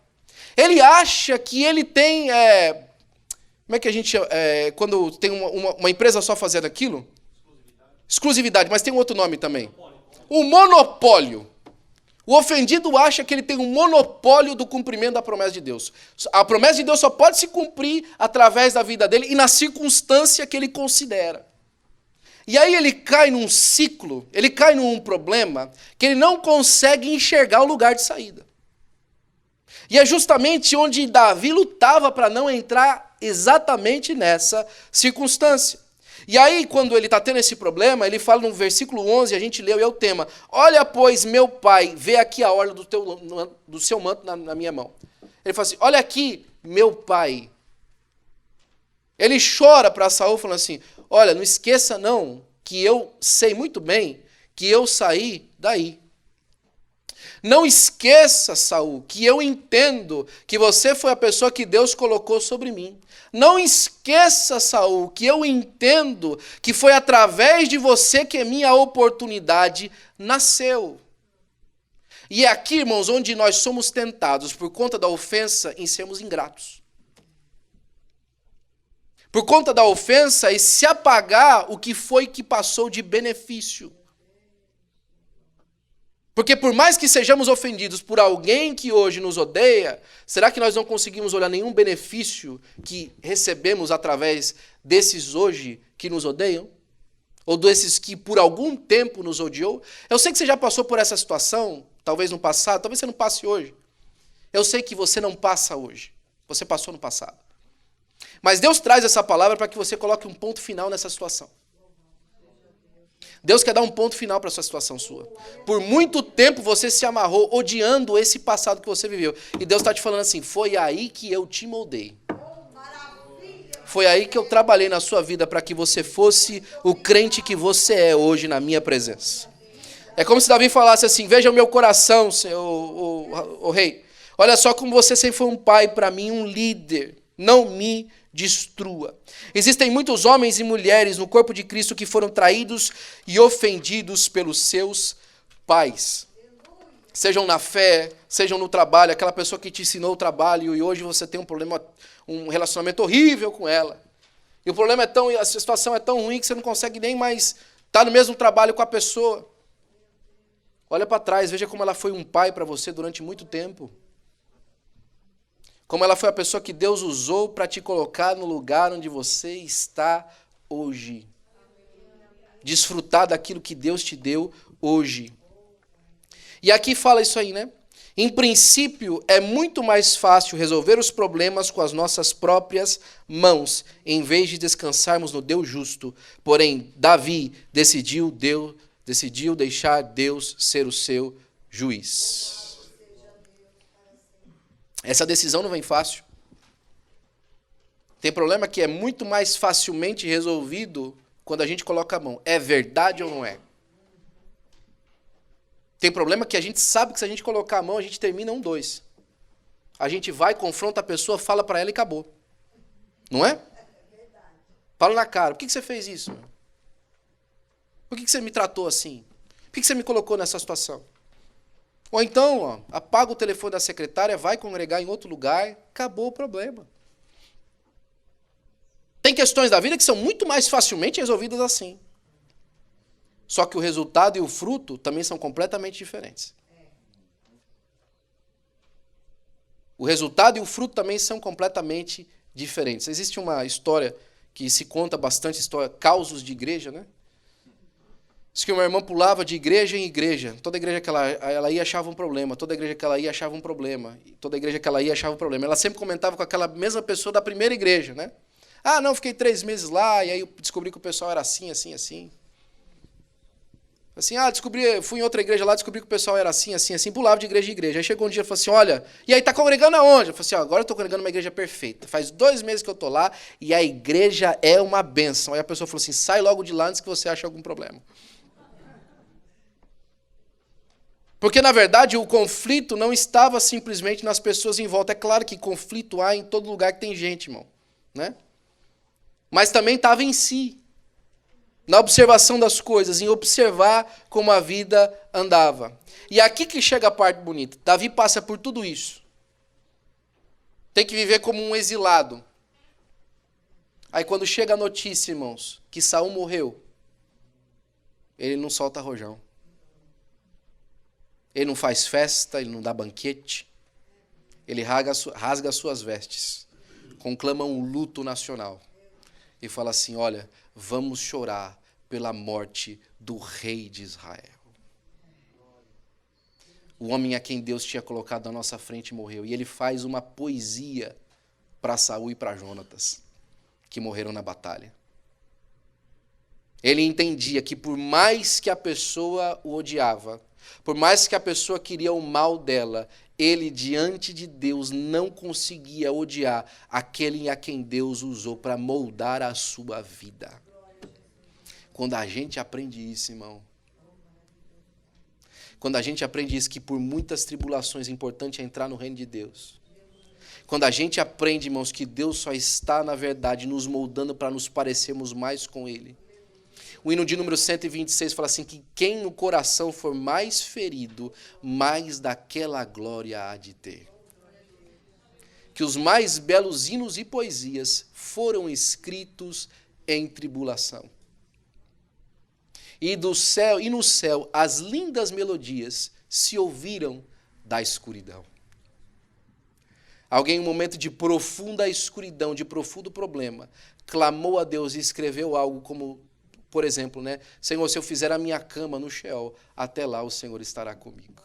Ele acha que ele tem... como é que a gente... quando tem uma empresa só fazendo aquilo? Exclusividade, mas tem um outro nome também. O monopólio. O ofendido acha que ele tem um monopólio do cumprimento da promessa de Deus. A promessa de Deus só pode se cumprir através da vida dele e na circunstância que ele considera. E aí ele cai num ciclo, ele cai num problema que ele não consegue enxergar o lugar de saída. E é justamente onde Davi lutava para não entrar exatamente nessa circunstância. E aí, quando ele está tendo esse problema, ele fala no versículo 11, a gente leu, e é o tema. Olha, pois, meu pai, vê aqui a orla do seu manto na minha mão. Ele fala assim, olha aqui, meu pai. Ele chora para Saul, falando assim, olha, não esqueça não, que eu sei muito bem que eu saí daí. Não esqueça, Saul, que eu entendo que você foi a pessoa que Deus colocou sobre mim. Não esqueça, Saul, que eu entendo que foi através de você que a minha oportunidade nasceu. E é aqui, irmãos, onde nós somos tentados, por conta da ofensa, em sermos ingratos. Por conta da ofensa, e se apagar o que foi que passou de benefício. Porque por mais que sejamos ofendidos por alguém que hoje nos odeia, será que nós não conseguimos olhar nenhum benefício que recebemos através desses hoje que nos odeiam? Ou desses que por algum tempo nos odiou? Eu sei que você já passou por essa situação, talvez no passado, talvez você não passe hoje. Eu sei que você não passa hoje, você passou no passado. Mas Deus traz essa palavra para que você coloque um ponto final nessa situação. Deus quer dar um ponto final para essa situação sua. Por muito tempo você se amarrou odiando esse passado que você viveu. E Deus está te falando assim, foi aí que eu te moldei. Foi aí que eu trabalhei na sua vida para que você fosse o crente que você é hoje na minha presença. É como se Davi falasse assim, veja o meu coração, o rei. Olha só como você sempre foi um pai para mim, um líder. Não me destrua. Existem muitos homens e mulheres no corpo de Cristo que foram traídos e ofendidos pelos seus pais. Sejam na fé, sejam no trabalho, aquela pessoa que te ensinou o trabalho e hoje você tem um problema, um relacionamento horrível com ela. E o problema a situação é tão ruim que você não consegue nem mais estar no mesmo trabalho com a pessoa. Olha para trás, veja como ela foi um pai para você durante muito tempo. Como ela foi a pessoa que Deus usou para te colocar no lugar onde você está hoje. Desfrutar daquilo que Deus te deu hoje. E aqui fala isso aí, né? Em princípio, é muito mais fácil resolver os problemas com as nossas próprias mãos, em vez de descansarmos no Deus justo. Porém, Davi decidiu deixar Deus ser o seu juiz. Essa decisão não vem fácil. Tem problema que é muito mais facilmente resolvido quando a gente coloca a mão. É verdade ou não é? Tem problema que a gente sabe que se a gente colocar a mão, a gente termina 1-2. A gente vai, confronta a pessoa, fala para ela e acabou. Não é? Fala na cara. Por que você fez isso? Por que você me tratou assim? Por que você me colocou nessa situação? Ou então, apaga o telefone da secretária, vai congregar em outro lugar, acabou o problema. Tem questões da vida que são muito mais facilmente resolvidas assim. Só que o resultado e o fruto também são completamente diferentes. O resultado e o fruto também são completamente diferentes. Existe uma história que se conta bastante, história, causos de igreja, né? Diz que uma irmã pulava de igreja em igreja. Toda igreja que ela ia achava um problema. Toda igreja que ela ia achava um problema. Toda igreja que ela ia achava um problema. Ela sempre comentava com aquela mesma pessoa da primeira igreja, né? Ah, não, fiquei 3 meses lá e aí eu descobri que o pessoal era assim, assim, assim. Assim, fui em outra igreja lá, descobri que o pessoal era assim, assim, assim, pulava de igreja em igreja. Aí chegou um dia e falou assim, olha, e aí tá congregando aonde? Eu falei assim, agora eu tô congregando uma igreja perfeita. Faz 2 meses que eu tô lá e a igreja é uma bênção. Aí a pessoa falou assim, sai logo de lá antes que você ache algum problema. Porque, na verdade, o conflito não estava simplesmente nas pessoas em volta. É claro que conflito há em todo lugar que tem gente, irmão, né? Mas também estava em si. Na observação das coisas, em observar como a vida andava. E aqui que chega a parte bonita. Davi passa por tudo isso. Tem que viver como um exilado. Aí quando chega a notícia, irmãos, que Saul morreu, ele não solta rojão. Ele não faz festa, ele não dá banquete. Ele rasga as suas vestes. Conclama um luto nacional. E fala assim, olha, vamos chorar pela morte do rei de Israel. O homem a quem Deus tinha colocado à nossa frente morreu. E ele faz uma poesia para Saul e para Jonatas, que morreram na batalha. Ele entendia que por mais que a pessoa o odiava, por mais que a pessoa queria o mal dela, ele, diante de Deus, não conseguia odiar aquele a quem Deus usou para moldar a sua vida. Quando a gente aprende isso, irmão, quando a gente aprende isso, que por muitas tribulações é importante entrar no reino de Deus. Quando a gente aprende, irmãos, que Deus só está, na verdade, nos moldando para nos parecermos mais com Ele. O hino de número 126 fala assim, que quem no coração for mais ferido, mais daquela glória há de ter. Que os mais belos hinos e poesias foram escritos em tribulação. E no céu as lindas melodias se ouviram da escuridão. Alguém em um momento de profunda escuridão, de profundo problema, clamou a Deus e escreveu algo como, por exemplo, né? Senhor, se eu fizer a minha cama no Sheol, até lá o Senhor estará comigo.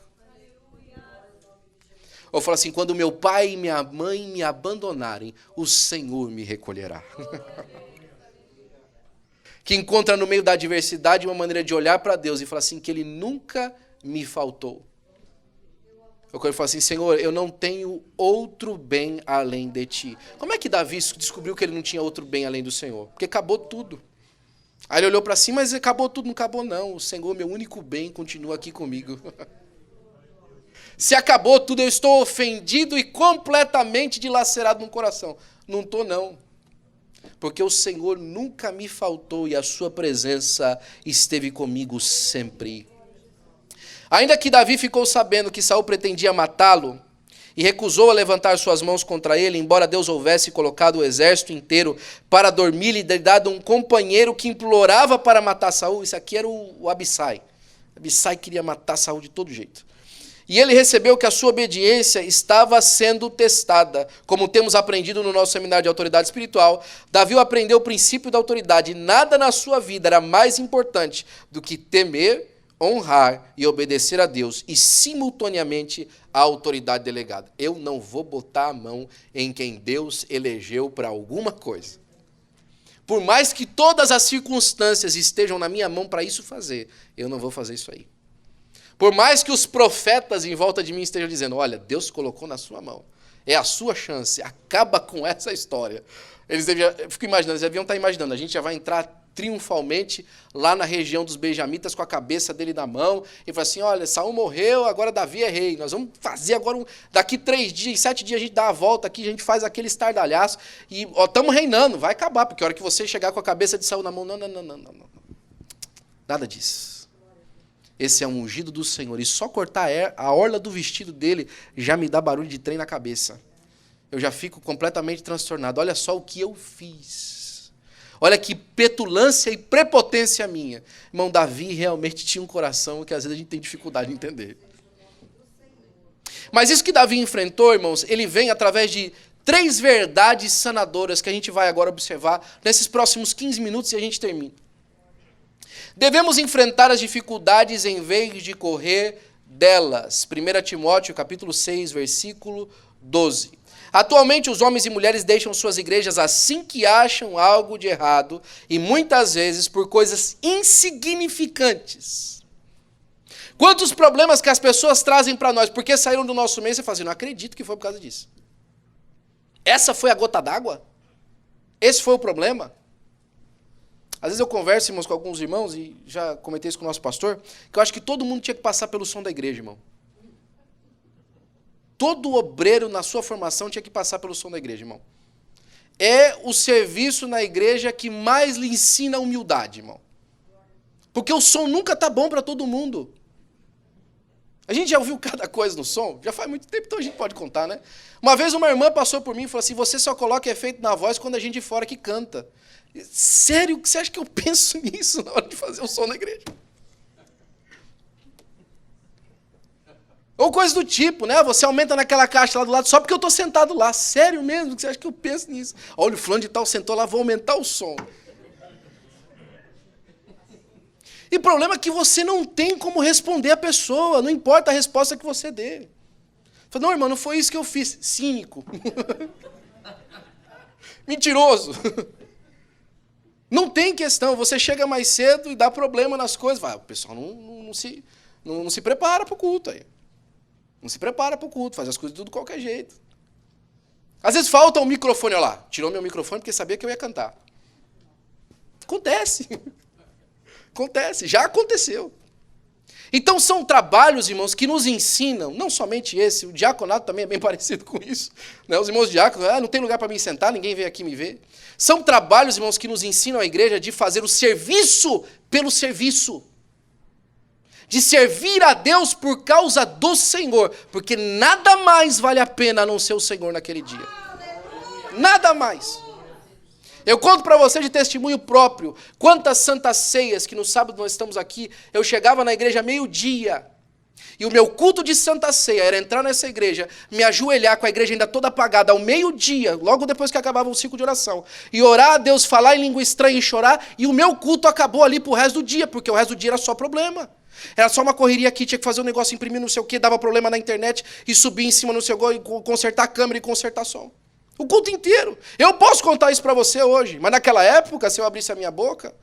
Ou fala assim, quando meu pai e minha mãe me abandonarem, o Senhor me recolherá. Que encontra no meio da adversidade uma maneira de olhar para Deus e falar assim, que Ele nunca me faltou. Eu quero falar assim, Senhor, eu não tenho outro bem além de Ti. Como é que Davi descobriu que ele não tinha outro bem além do Senhor? Porque acabou tudo. Aí ele olhou para cima, mas acabou tudo, não acabou não. O Senhor, meu único bem, continua aqui comigo. Se acabou tudo, eu estou ofendido e completamente dilacerado no coração. Não estou não. Porque o Senhor nunca me faltou e a sua presença esteve comigo sempre. Ainda que Davi ficou sabendo que Saul pretendia matá-lo e recusou a levantar suas mãos contra ele, embora Deus houvesse colocado o exército inteiro para dormir e dado um companheiro que implorava para matar Saul, isso aqui era o Abissai. Abissai queria matar Saul de todo jeito. E ele recebeu que a sua obediência estava sendo testada. Como temos aprendido no nosso seminário de autoridade espiritual, Davi aprendeu o princípio da autoridade. Nada na sua vida era mais importante do que temer, honrar e obedecer a Deus e simultaneamente a autoridade delegada. Eu não vou botar a mão em quem Deus elegeu para alguma coisa. Por mais que todas as circunstâncias estejam na minha mão para isso fazer, eu não vou fazer isso aí. Por mais que os profetas em volta de mim estejam dizendo, olha, Deus colocou na sua mão, é a sua chance, acaba com essa história. Eu fico imaginando, eles deviam estar imaginando, a gente já vai entrar triunfalmente lá na região dos benjamitas com a cabeça dele na mão e fala assim, olha, Saul morreu, agora Davi é rei, nós vamos fazer agora, daqui 3 dias, 7 dias a gente dá a volta aqui, a gente faz aquele estardalhaço e estamos reinando, vai acabar, porque a hora que você chegar com a cabeça de Saul na mão, não, nada disso. Esse é um ungido do Senhor. E só cortar a orla do vestido dele já me dá barulho de trem na cabeça. Eu já fico completamente transtornado. Olha só o que eu fiz. Olha que petulância e prepotência minha. Irmão, Davi realmente tinha um coração que às vezes a gente tem dificuldade de entender. Mas isso que Davi enfrentou, irmãos, ele vem através de 3 verdades sanadoras que a gente vai agora observar nesses próximos 15 minutos e a gente termina. Devemos enfrentar as dificuldades em vez de correr delas. 1 Timóteo, capítulo 6, versículo 12. Atualmente, os homens e mulheres deixam suas igrejas assim que acham algo de errado e muitas vezes por coisas insignificantes. Quantos problemas que as pessoas trazem para nós porque saíram do nosso meio e você fala assim, não acredito que foi por causa disso. Essa foi a gota d'água? Esse foi o problema? Às vezes eu converso, irmãos, com alguns irmãos, e já comentei isso com o nosso pastor, que eu acho que todo mundo tinha que passar pelo som da igreja, irmão. Todo obreiro na sua formação tinha que passar pelo som da igreja, irmão. É o serviço na igreja que mais lhe ensina a humildade, irmão. Porque o som nunca está bom para todo mundo. A gente já ouviu cada coisa no som, já faz muito tempo, então a gente pode contar, né? Uma vez uma irmã passou por mim e falou assim, você só coloca efeito na voz quando a gente de fora que canta. Sério, você acha que eu penso nisso na hora de fazer o som na igreja? Ou coisa do tipo, né? Você aumenta naquela caixa lá do lado só porque eu estou sentado lá. Sério mesmo? Você acha que eu penso nisso? Olha, o fulano de tal sentou lá, vou aumentar o som. E o problema é que você não tem como responder a pessoa, não importa a resposta que você dê. Fala, não, irmão, não foi isso que eu fiz. Cínico. Mentiroso. Não tem questão, você chega mais cedo e dá problema nas coisas. Vai, o pessoal não se prepara para o culto aí. Não se prepara para o culto, faz as coisas tudo de qualquer jeito. Às vezes falta um microfone, olha lá. Tirou meu microfone porque sabia que eu ia cantar. Acontece. Acontece, já aconteceu. Então são trabalhos, irmãos, que nos ensinam, não somente esse, o diaconato também é bem parecido com isso. Né? Os irmãos diáconos, não tem lugar para mim sentar, ninguém veio aqui me ver. São trabalhos, irmãos, que nos ensinam a igreja de fazer o serviço pelo serviço. De servir a Deus por causa do Senhor, porque nada mais vale a pena a não ser o Senhor naquele dia. Nada mais. Eu conto para você de testemunho próprio, quantas santas ceias, que no sábado nós estamos aqui, eu chegava na igreja meio-dia, e o meu culto de santa ceia era entrar nessa igreja, me ajoelhar com a igreja ainda toda apagada, ao meio-dia, logo depois que acabava o ciclo de oração, e orar a Deus, falar em língua estranha e chorar, e o meu culto acabou ali pro resto do dia, porque o resto do dia era só problema. Era só uma correria aqui, tinha que fazer um negócio, imprimir não sei o que, dava problema na internet, e subir em cima no seu gol, e consertar a câmera e consertar som. O culto inteiro. Eu posso contar isso para você hoje, mas naquela época, se eu abrisse a minha boca,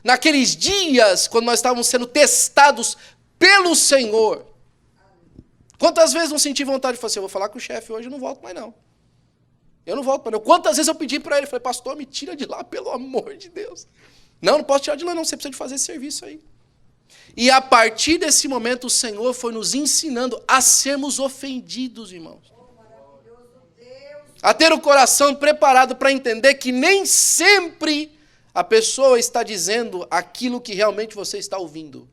naqueles dias, quando nós estávamos sendo testados pelo Senhor, quantas vezes não senti vontade de falar assim, eu vou falar com o chefe hoje, eu não volto mais não. Eu não volto mais não. Quantas vezes eu pedi para ele, falei, pastor, me tira de lá, pelo amor de Deus. Não posso tirar de lá não, você precisa de fazer esse serviço aí. E a partir desse momento, o Senhor foi nos ensinando a sermos ofendidos, irmãos. A ter o coração preparado para entender que nem sempre a pessoa está dizendo aquilo que realmente você está ouvindo.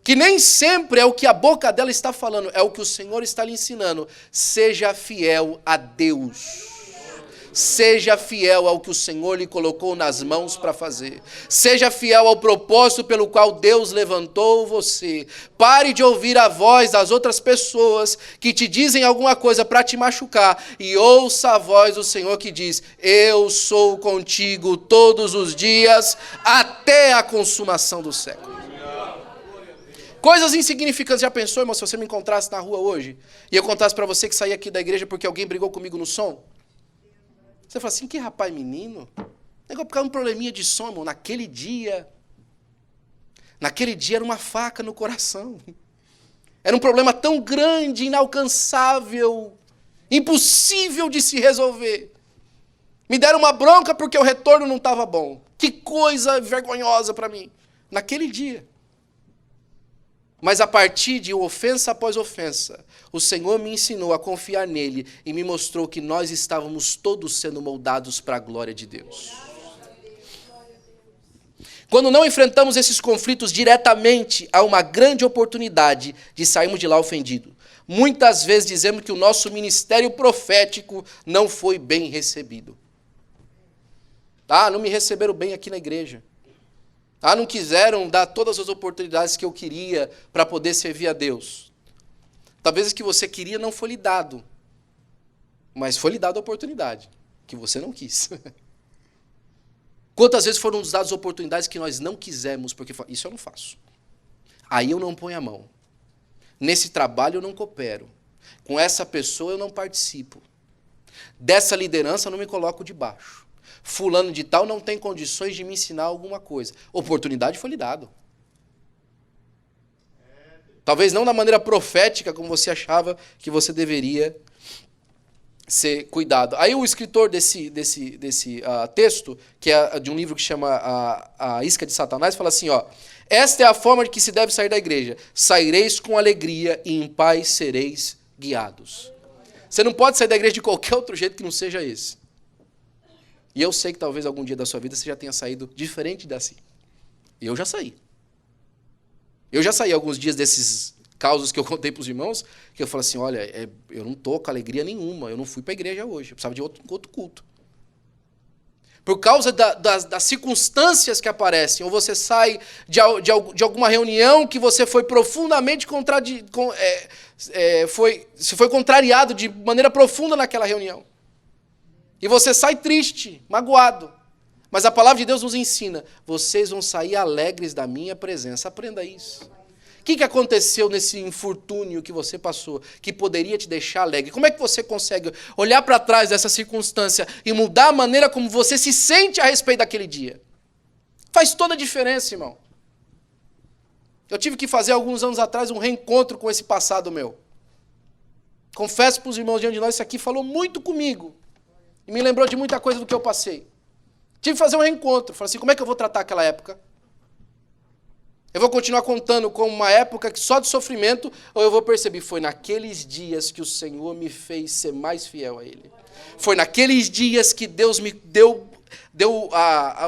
Que nem sempre é o que a boca dela está falando, é o que o Senhor está lhe ensinando. Seja fiel a Deus. Seja fiel ao que o Senhor lhe colocou nas mãos para fazer. Seja fiel ao propósito pelo qual Deus levantou você. Pare de ouvir a voz das outras pessoas que te dizem alguma coisa para te machucar e ouça a voz do Senhor que diz, eu sou contigo todos os dias até a consumação do século. Coisas insignificantes. Já pensou, irmão, se você me encontrasse na rua hoje e eu contasse para você que saí aqui da igreja porque alguém brigou comigo no som? Você fala assim, que rapaz menino. Negócio por causa de um probleminha de som, irmão. Naquele dia era uma faca no coração. Era um problema tão grande, inalcançável, impossível de se resolver. Me deram uma bronca porque o retorno não estava bom. Que coisa vergonhosa para mim. Naquele dia. Mas a partir de ofensa após ofensa, o Senhor me ensinou a confiar nele e me mostrou que nós estávamos todos sendo moldados para a glória de Deus. Quando não enfrentamos esses conflitos diretamente, há uma grande oportunidade de sairmos de lá ofendidos. Muitas vezes dizemos que o nosso ministério profético não foi bem recebido. Ah, não me receberam bem aqui na igreja. Ah, não quiseram dar todas as oportunidades que eu queria para poder servir a Deus. Talvez o que você queria não foi lhe dado, mas foi lhe dada a oportunidade, que você não quis. Quantas vezes foram nos dadas oportunidades que nós não quisemos, porque isso eu não faço. Aí eu não ponho a mão. Nesse trabalho eu não coopero. Com essa pessoa eu não participo. Dessa liderança eu não me coloco debaixo. Fulano de tal não tem condições de me ensinar alguma coisa. Oportunidade foi lhe dado. Talvez não da maneira profética como você achava que você deveria ser cuidado. Aí o escritor desse texto, que é de um livro que chama A Isca de Satanás, fala assim, ó: esta é a forma de que se deve sair da igreja. Saireis com alegria e em paz sereis guiados. Você não pode sair da igreja de qualquer outro jeito que não seja esse. E eu sei que talvez algum dia da sua vida você já tenha saído diferente dassim. Eu já saí. Eu já saí alguns dias desses causos que eu contei para os irmãos, que eu falei assim, olha, eu não estou com alegria nenhuma, eu não fui para a igreja hoje, eu precisava de outro culto. Por causa das circunstâncias que aparecem, ou você sai de alguma reunião que você foi profundamente foi contrariado de maneira profunda naquela reunião. E você sai triste, magoado. Mas a palavra de Deus nos ensina, vocês vão sair alegres da minha presença. Aprenda isso. O que aconteceu nesse infortúnio que você passou, que poderia te deixar alegre? Como é que você consegue olhar para trás dessa circunstância e mudar a maneira como você se sente a respeito daquele dia? Faz toda a diferença, irmão. Eu tive que fazer alguns anos atrás um reencontro com esse passado meu. Confesso para os irmãos diante de nós, isso aqui falou muito comigo. E me lembrou de muita coisa do que eu passei. Tive que fazer um reencontro. Falei assim, como é que eu vou tratar aquela época? Eu vou continuar contando como uma época só de sofrimento, ou eu vou perceber, foi naqueles dias que o Senhor me fez ser mais fiel a Ele. Foi naqueles dias que Deus me deu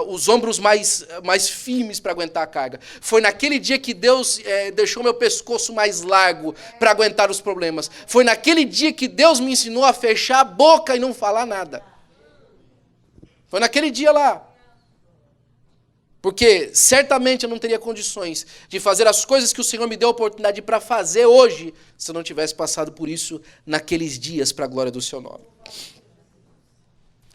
os ombros mais firmes para aguentar a carga. Foi naquele dia que Deus deixou meu pescoço mais largo para aguentar os problemas. Foi naquele dia que Deus me ensinou a fechar a boca e não falar nada. Foi naquele dia lá. Porque certamente eu não teria condições de fazer as coisas que o Senhor me deu a oportunidade para fazer hoje, se eu não tivesse passado por isso naqueles dias para a glória do seu nome.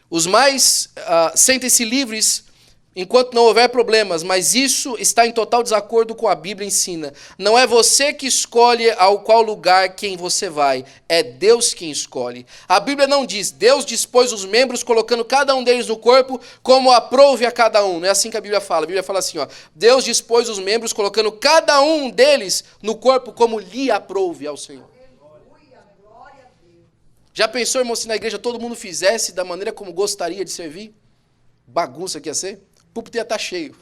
Os mais sentem-se livres enquanto não houver problemas, mas isso está em total desacordo com a Bíblia ensina. Não é você que escolhe ao qual lugar quem você vai, é Deus quem escolhe. A Bíblia não diz, Deus dispôs os membros colocando cada um deles no corpo como aprouve a cada um. Não é assim que a Bíblia fala. A Bíblia fala assim, ó, Deus dispôs os membros colocando cada um deles no corpo como lhe aprouve ao Senhor. Já pensou, irmão, se na igreja todo mundo fizesse da maneira como gostaria de servir? Bagunça que ia ser? O púlpito ia estar cheio.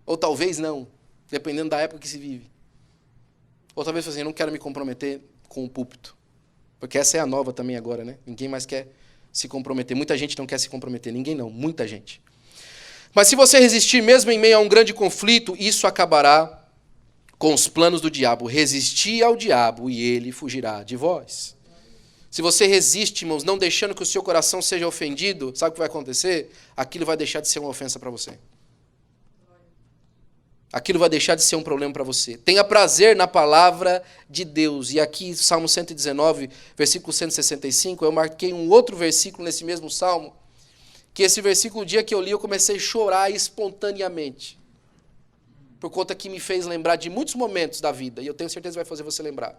Ou talvez não, dependendo da época que se vive. Ou talvez assim, não quero me comprometer com o púlpito. Porque essa é a nova também agora, né? Ninguém mais quer se comprometer. Muita gente não quer se comprometer. Ninguém não, muita gente. Mas se você resistir mesmo em meio a um grande conflito, isso acabará com os planos do diabo. Resistir ao diabo e ele fugirá de vós. Se você resiste, irmãos, não deixando que o seu coração seja ofendido, sabe o que vai acontecer? Aquilo vai deixar de ser uma ofensa para você. Aquilo vai deixar de ser um problema para você. Tenha prazer na palavra de Deus. E aqui, Salmo 119, versículo 165, eu marquei um outro versículo nesse mesmo Salmo, que esse versículo, o dia que eu li, eu comecei a chorar espontaneamente. Por conta que me fez lembrar de muitos momentos da vida, e eu tenho certeza que vai fazer você lembrar.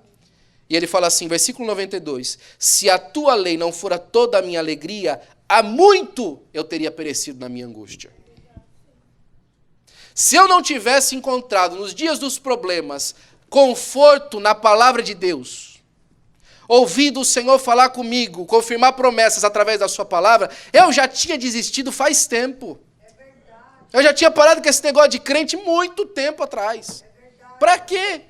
E ele fala assim, versículo 92, se a tua lei não fora toda a minha alegria, há muito eu teria perecido na minha angústia. Se eu não tivesse encontrado nos dias dos problemas conforto na palavra de Deus, ouvido o Senhor falar comigo, confirmar promessas através da sua palavra, eu já tinha desistido faz tempo. Eu já tinha parado com esse negócio de crente muito tempo atrás. Para quê?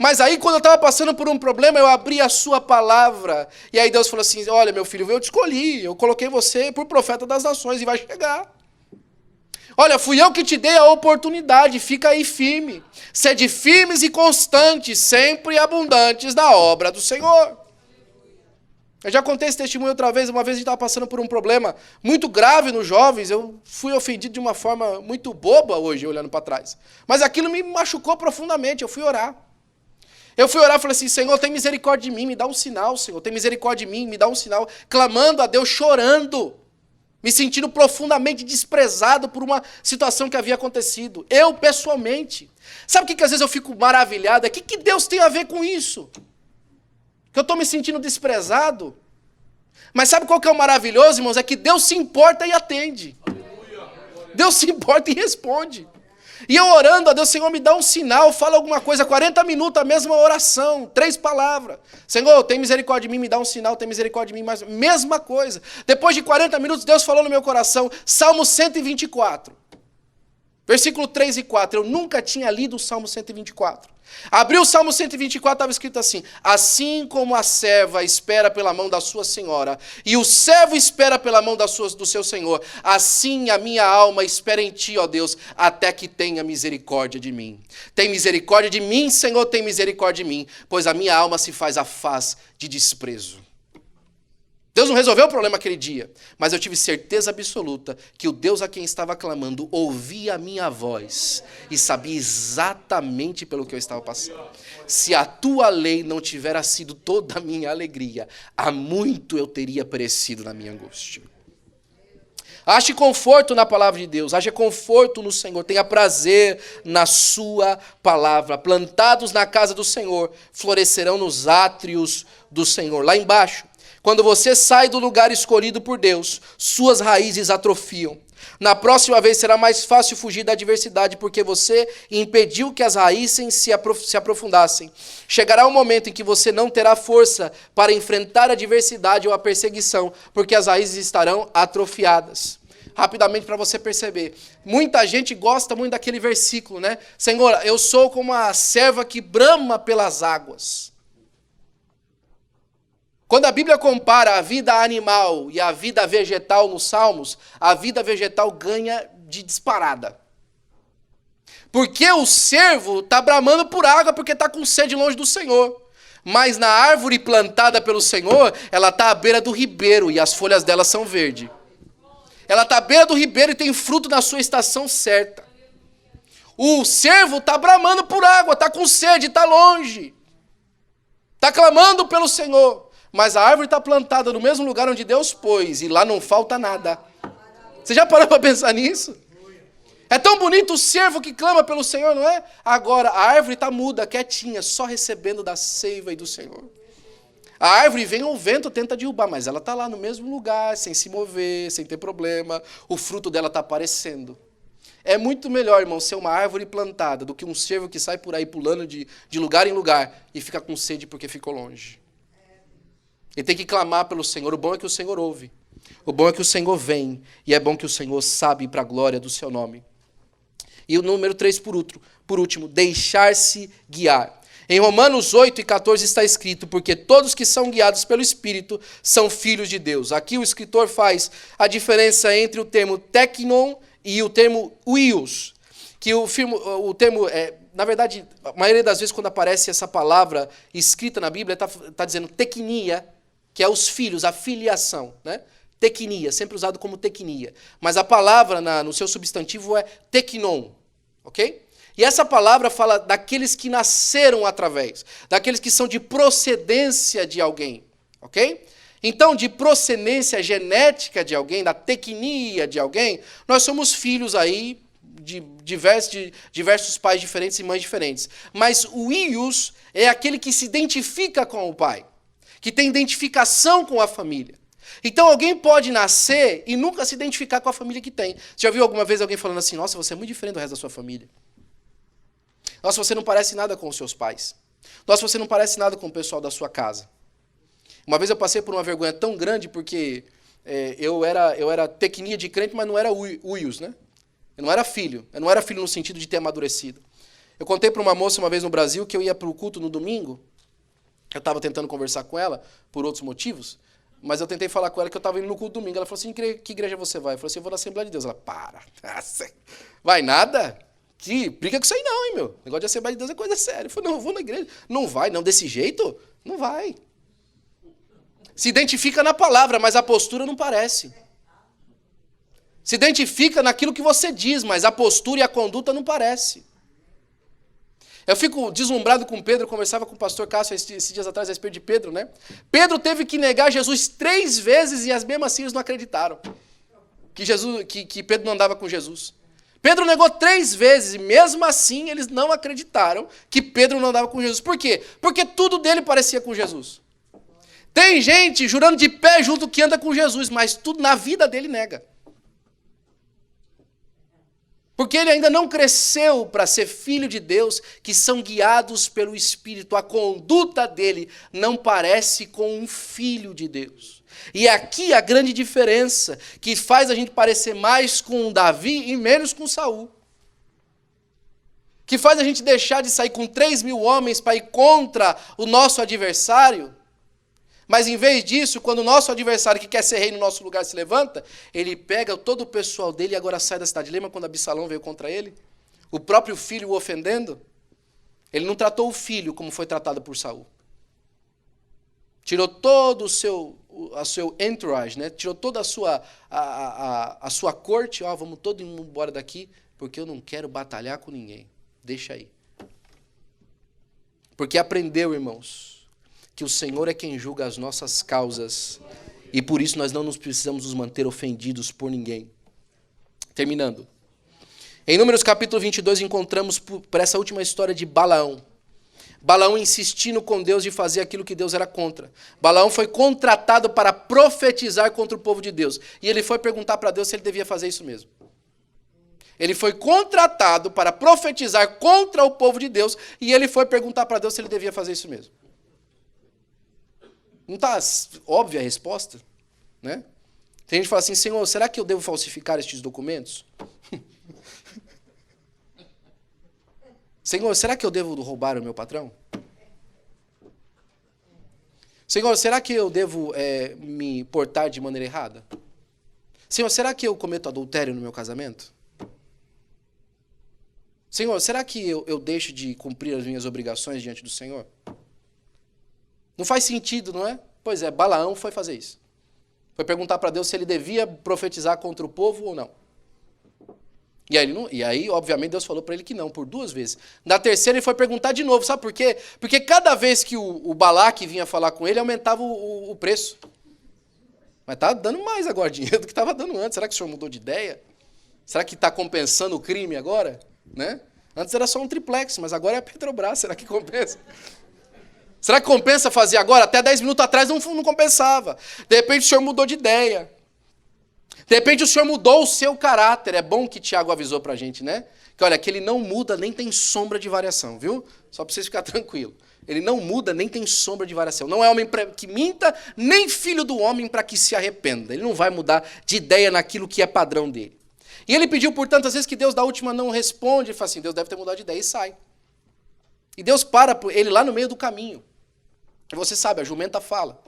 Mas aí, quando eu estava passando por um problema, eu abri a sua palavra. E aí Deus falou assim, olha, meu filho, eu te escolhi. Eu coloquei você por profeta das nações e vai chegar. Olha, fui eu que te dei a oportunidade. Fica aí firme. Sede firmes e constantes, sempre abundantes na obra do Senhor. Eu já contei esse testemunho outra vez. Uma vez a gente estava passando por um problema muito grave nos jovens. Eu fui ofendido de uma forma muito boba hoje, olhando para trás. Mas aquilo me machucou profundamente. Eu fui orar. Eu fui orar e falei assim, Senhor, tem misericórdia de mim, me dá um sinal, Senhor. Tem misericórdia de mim, me dá um sinal. Clamando a Deus, chorando. Me sentindo profundamente desprezado por uma situação que havia acontecido. Eu, pessoalmente. Sabe o que às vezes eu fico maravilhado? O que Deus tem a ver com isso? Que eu estou me sentindo desprezado. Mas sabe qual que é o maravilhoso, irmãos? É que Deus se importa e atende. Deus se importa e responde. E eu orando a Deus, Senhor, me dá um sinal, fala alguma coisa, 40 minutos, a mesma oração, 3 palavras. Senhor, tem misericórdia de mim, me dá um sinal, tem misericórdia de mim, mas mesma coisa. Depois de 40 minutos, Deus falou no meu coração, Salmo 124, versículo 3 e 4. Eu nunca tinha lido o Salmo 124. Abriu o Salmo 124, estava escrito assim, assim como a serva espera pela mão da sua senhora, e o servo espera pela mão do seu senhor, assim a minha alma espera em ti, ó Deus, até que tenha misericórdia de mim. Tem misericórdia de mim, Senhor, tem misericórdia de mim, pois a minha alma se faz afaz de desprezo. Deus não resolveu o problema aquele dia, mas eu tive certeza absoluta que o Deus a quem estava clamando ouvia a minha voz e sabia exatamente pelo que eu estava passando. Se a tua lei não tivera sido toda a minha alegria, há muito eu teria perecido na minha angústia. Ache conforto na palavra de Deus, ache conforto no Senhor, tenha prazer na sua palavra. Plantados na casa do Senhor, florescerão nos átrios do Senhor. Lá embaixo, quando você sai do lugar escolhido por Deus, suas raízes atrofiam. Na próxima vez será mais fácil fugir da adversidade, porque você impediu que as raízes se aprofundassem. Chegará um momento em que você não terá força para enfrentar a adversidade ou a perseguição, porque as raízes estarão atrofiadas. Rapidamente para você perceber, muita gente gosta muito daquele versículo, né? Senhor, eu sou como a serva que brama pelas águas. Quando a Bíblia compara a vida animal e a vida vegetal nos Salmos, a vida vegetal ganha de disparada. Porque o servo está bramando por água porque está com sede longe do Senhor. Mas na árvore plantada pelo Senhor, ela está à beira do ribeiro e as folhas dela são verdes. Ela está à beira do ribeiro e tem fruto na sua estação certa. O servo está bramando por água, está com sede, está longe. Está clamando pelo Senhor. Mas a árvore está plantada no mesmo lugar onde Deus pôs, e lá não falta nada. Você já parou para pensar nisso? É tão bonito o servo que clama pelo Senhor, não é? Agora, a árvore está muda, quietinha, só recebendo da seiva e do Senhor. A árvore vem o vento, tenta derrubar, mas ela está lá no mesmo lugar, sem se mover, sem ter problema. O fruto dela está aparecendo. É muito melhor, irmão, ser uma árvore plantada do que um servo que sai por aí pulando de lugar em lugar e fica com sede porque ficou longe. Ele tem que clamar pelo Senhor. O bom é que o Senhor ouve. O bom é que o Senhor vem. E é bom que o Senhor sabe para a glória do seu nome. E o número 3, por último, deixar-se guiar. Em Romanos 8 e 14 está escrito, porque todos que são guiados pelo Espírito são filhos de Deus. Aqui o escritor faz a diferença entre o termo teknon e o termo huios. Que o termo, na verdade, a maioria das vezes quando aparece essa palavra escrita na Bíblia, está dizendo teknia, que é os filhos, a filiação, né? Teknia, sempre usado como teknia. Mas a palavra no seu substantivo é teknon, ok? E essa palavra fala daqueles que nasceram através, daqueles que são de procedência de alguém, ok? Então, de procedência genética de alguém, da teknia de alguém, nós somos filhos aí de diversos pais diferentes e mães diferentes. Mas o ius é aquele que se identifica com o pai, que tem identificação com a família. Então alguém pode nascer e nunca se identificar com a família que tem. Você já viu alguma vez alguém falando assim, nossa, você é muito diferente do resto da sua família. Nossa, você não parece nada com os seus pais. Nossa, você não parece nada com o pessoal da sua casa. Uma vez eu passei por uma vergonha tão grande porque eu era teknia de crente, mas não era uius, né? Eu não era filho no sentido de ter amadurecido. Eu contei para uma moça uma vez no Brasil que eu ia para o culto no domingo. Eu estava tentando conversar com ela por outros motivos, mas eu tentei falar com ela que eu estava indo no culto domingo. Ela falou assim, que igreja você vai? Eu falei assim, eu vou na Assembleia de Deus. Ela, para. Vai nada? Que briga com isso aí não, hein, meu? Negócio de Assembleia de Deus é coisa séria. Eu falei, não, eu vou na igreja. Não vai, não, desse jeito? Não vai. Se identifica na palavra, mas a postura não parece. Se identifica naquilo que você diz, mas a postura e a conduta não parece. Eu fico deslumbrado com Pedro, eu conversava com o pastor Cássio esses dias atrás a respeito de Pedro, né? Pedro teve que negar Jesus 3 vezes e mesmo assim eles não acreditaram que Pedro não andava com Jesus. Pedro negou 3 vezes e mesmo assim eles não acreditaram que Pedro não andava com Jesus. Por quê? Porque tudo dele parecia com Jesus. Tem gente jurando de pé junto que anda com Jesus, mas tudo na vida dele nega. Porque ele ainda não cresceu para ser filho de Deus, que são guiados pelo Espírito. A conduta dele não parece com um filho de Deus. E aqui a grande diferença, que faz a gente parecer mais com Davi e menos com Saul. Que faz a gente deixar de sair com 3.000 homens para ir contra o nosso adversário. Mas em vez disso, quando o nosso adversário que quer ser rei no nosso lugar se levanta, ele pega todo o pessoal dele e agora sai da cidade. Lembra quando Absalão veio contra ele? O próprio filho o ofendendo? Ele não tratou o filho como foi tratado por Saul. Tirou todo o seu entourage, né? Tirou toda a sua corte. Vamos todos embora daqui, porque eu não quero batalhar com ninguém. Deixa aí. Porque aprendeu, irmãos, que o Senhor é quem julga as nossas causas e por isso nós não nos precisamos nos manter ofendidos por ninguém. Terminando. Em Números capítulo 22 encontramos por essa última história de Balaão. Balaão insistindo com Deus de fazer aquilo que Deus era contra. Balaão foi contratado para profetizar contra o povo de Deus. E ele foi perguntar para Deus se ele devia fazer isso mesmo. Ele foi contratado para profetizar contra o povo de Deus e ele foi perguntar para Deus se ele devia fazer isso mesmo. Não está óbvia a resposta? Né? Tem gente que fala assim, Senhor, será que eu devo falsificar estes documentos? Senhor, será que eu devo roubar o meu patrão? Senhor, será que eu devo me portar de maneira errada? Senhor, será que eu cometo adultério no meu casamento? Senhor, será que eu deixo de cumprir as minhas obrigações diante do Senhor? Não faz sentido, não é? Pois é, Balaão foi fazer isso. Foi perguntar para Deus se ele devia profetizar contra o povo ou não. E aí, obviamente, Deus falou para ele que não, por 2 vezes. Na terceira, ele foi perguntar de novo. Sabe por quê? Porque cada vez que o Balaque vinha falar com ele, aumentava o preço. Mas está dando mais agora dinheiro do que estava dando antes. Será que o senhor mudou de ideia? Será que está compensando o crime agora? Né? Antes era só um triplex, mas agora é a Petrobras. Será que compensa? Será que compensa fazer agora? Até 10 minutos atrás não compensava. De repente o senhor mudou de ideia. De repente o senhor mudou o seu caráter. É bom que Tiago avisou pra gente, né? Que olha, que ele não muda, nem tem sombra de variação, viu? Só para vocês ficarem tranquilos. Ele não muda, nem tem sombra de variação. Não é homem que minta, nem filho do homem para que se arrependa. Ele não vai mudar de ideia naquilo que é padrão dele. E ele pediu por tantas vezes que Deus da última não responde. Ele fala assim, Deus deve ter mudado de ideia e sai. E Deus para ele lá no meio do caminho. E você sabe, a jumenta fala.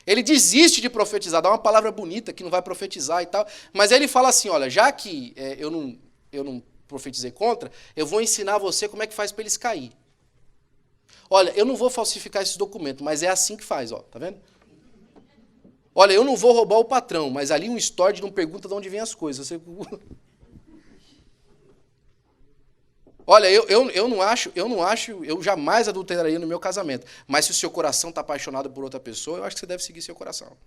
Ele desiste de profetizar, dá uma palavra bonita que não vai profetizar e tal. Mas aí ele fala assim, olha, já que eu não profetizei contra, eu vou ensinar você como é que faz para eles cair. Olha, eu não vou falsificar esses documentos, mas é assim que faz, ó, tá vendo? Olha, eu não vou roubar o patrão, mas ali um storage não pergunta de onde vem as coisas. Você... Olha, eu não acho, eu jamais adulteraria no meu casamento. Mas se o seu coração está apaixonado por outra pessoa, eu acho que você deve seguir seu coração.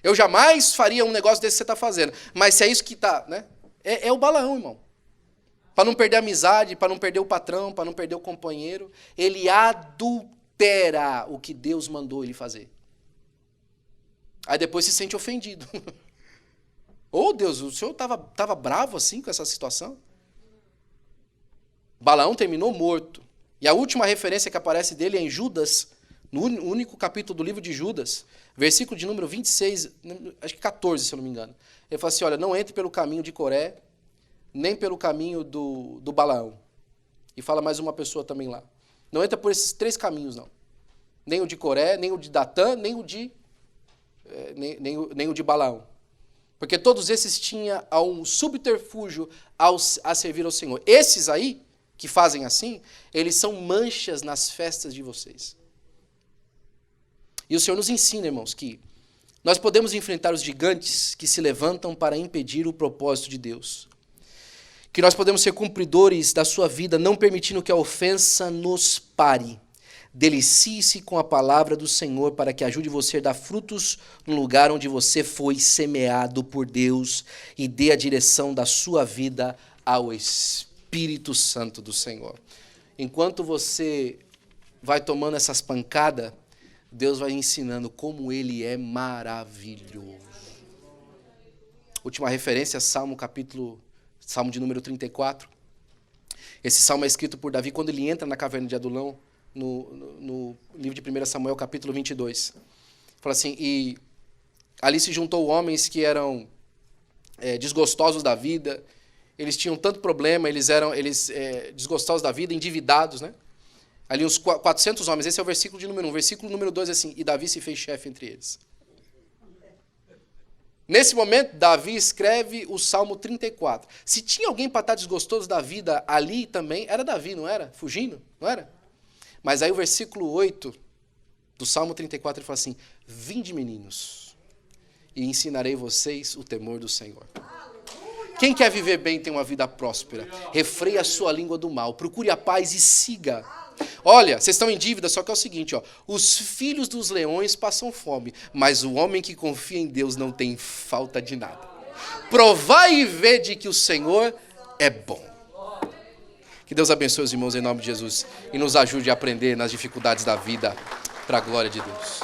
Eu jamais faria um negócio desse que você está fazendo. Mas se é isso que está, né? É o Balaão, irmão. Para não perder a amizade, para não perder o patrão, para não perder o companheiro, ele adultera o que Deus mandou ele fazer. Aí depois se sente ofendido. Oh, Deus, o senhor estava bravo assim com essa situação? Balaão terminou morto. E a última referência que aparece dele é em Judas, no único capítulo do livro de Judas, versículo de número 26, acho que 14, se eu não me engano. Ele fala assim, olha, não entre pelo caminho de Coré, nem pelo caminho do Balaão. E fala mais uma pessoa também lá. Não entra por esses 3 caminhos, não. Nem o de Coré, nem o de Datã, nem o de Balaão. Porque todos esses tinham um subterfúgio a servir ao Senhor. Esses aí, que fazem assim, eles são manchas nas festas de vocês. E o Senhor nos ensina, irmãos, que nós podemos enfrentar os gigantes que se levantam para impedir o propósito de Deus. Que nós podemos ser cumpridores da sua vida, não permitindo que a ofensa nos pare. Delicie-se com a palavra do Senhor para que ajude você a dar frutos no lugar onde você foi semeado por Deus e dê a direção da sua vida ao Espírito Santo do Senhor. Enquanto você vai tomando essas pancadas, Deus vai ensinando como Ele é maravilhoso. Última referência, Salmo de número 34. Esse salmo é escrito por Davi quando ele entra na caverna de Adulão, no livro de 1 Samuel, capítulo 22. Fala assim, e ali se juntou homens que eram desgostosos da vida, eles tinham tanto problema, eles desgostosos da vida, endividados, né? Ali uns 400 homens, esse é o versículo de número 1. Versículo número 2 é assim, e Davi se fez chefe entre eles. Nesse momento, Davi escreve o Salmo 34. Se tinha alguém para estar desgostoso da vida ali também, era Davi, não era? Fugindo, não era? Mas aí o versículo 8 do Salmo 34, ele fala assim, vinde meninos, e ensinarei vocês o temor do Senhor. Quem quer viver bem tem uma vida próspera. Refreie a sua língua do mal, procure a paz e siga. Olha, vocês estão em dívida, só que é o seguinte, ó, os filhos dos leões passam fome, mas o homem que confia em Deus não tem falta de nada. Provai e vede que o Senhor é bom. Que Deus abençoe os irmãos em nome de Jesus e nos ajude a aprender nas dificuldades da vida para a glória de Deus.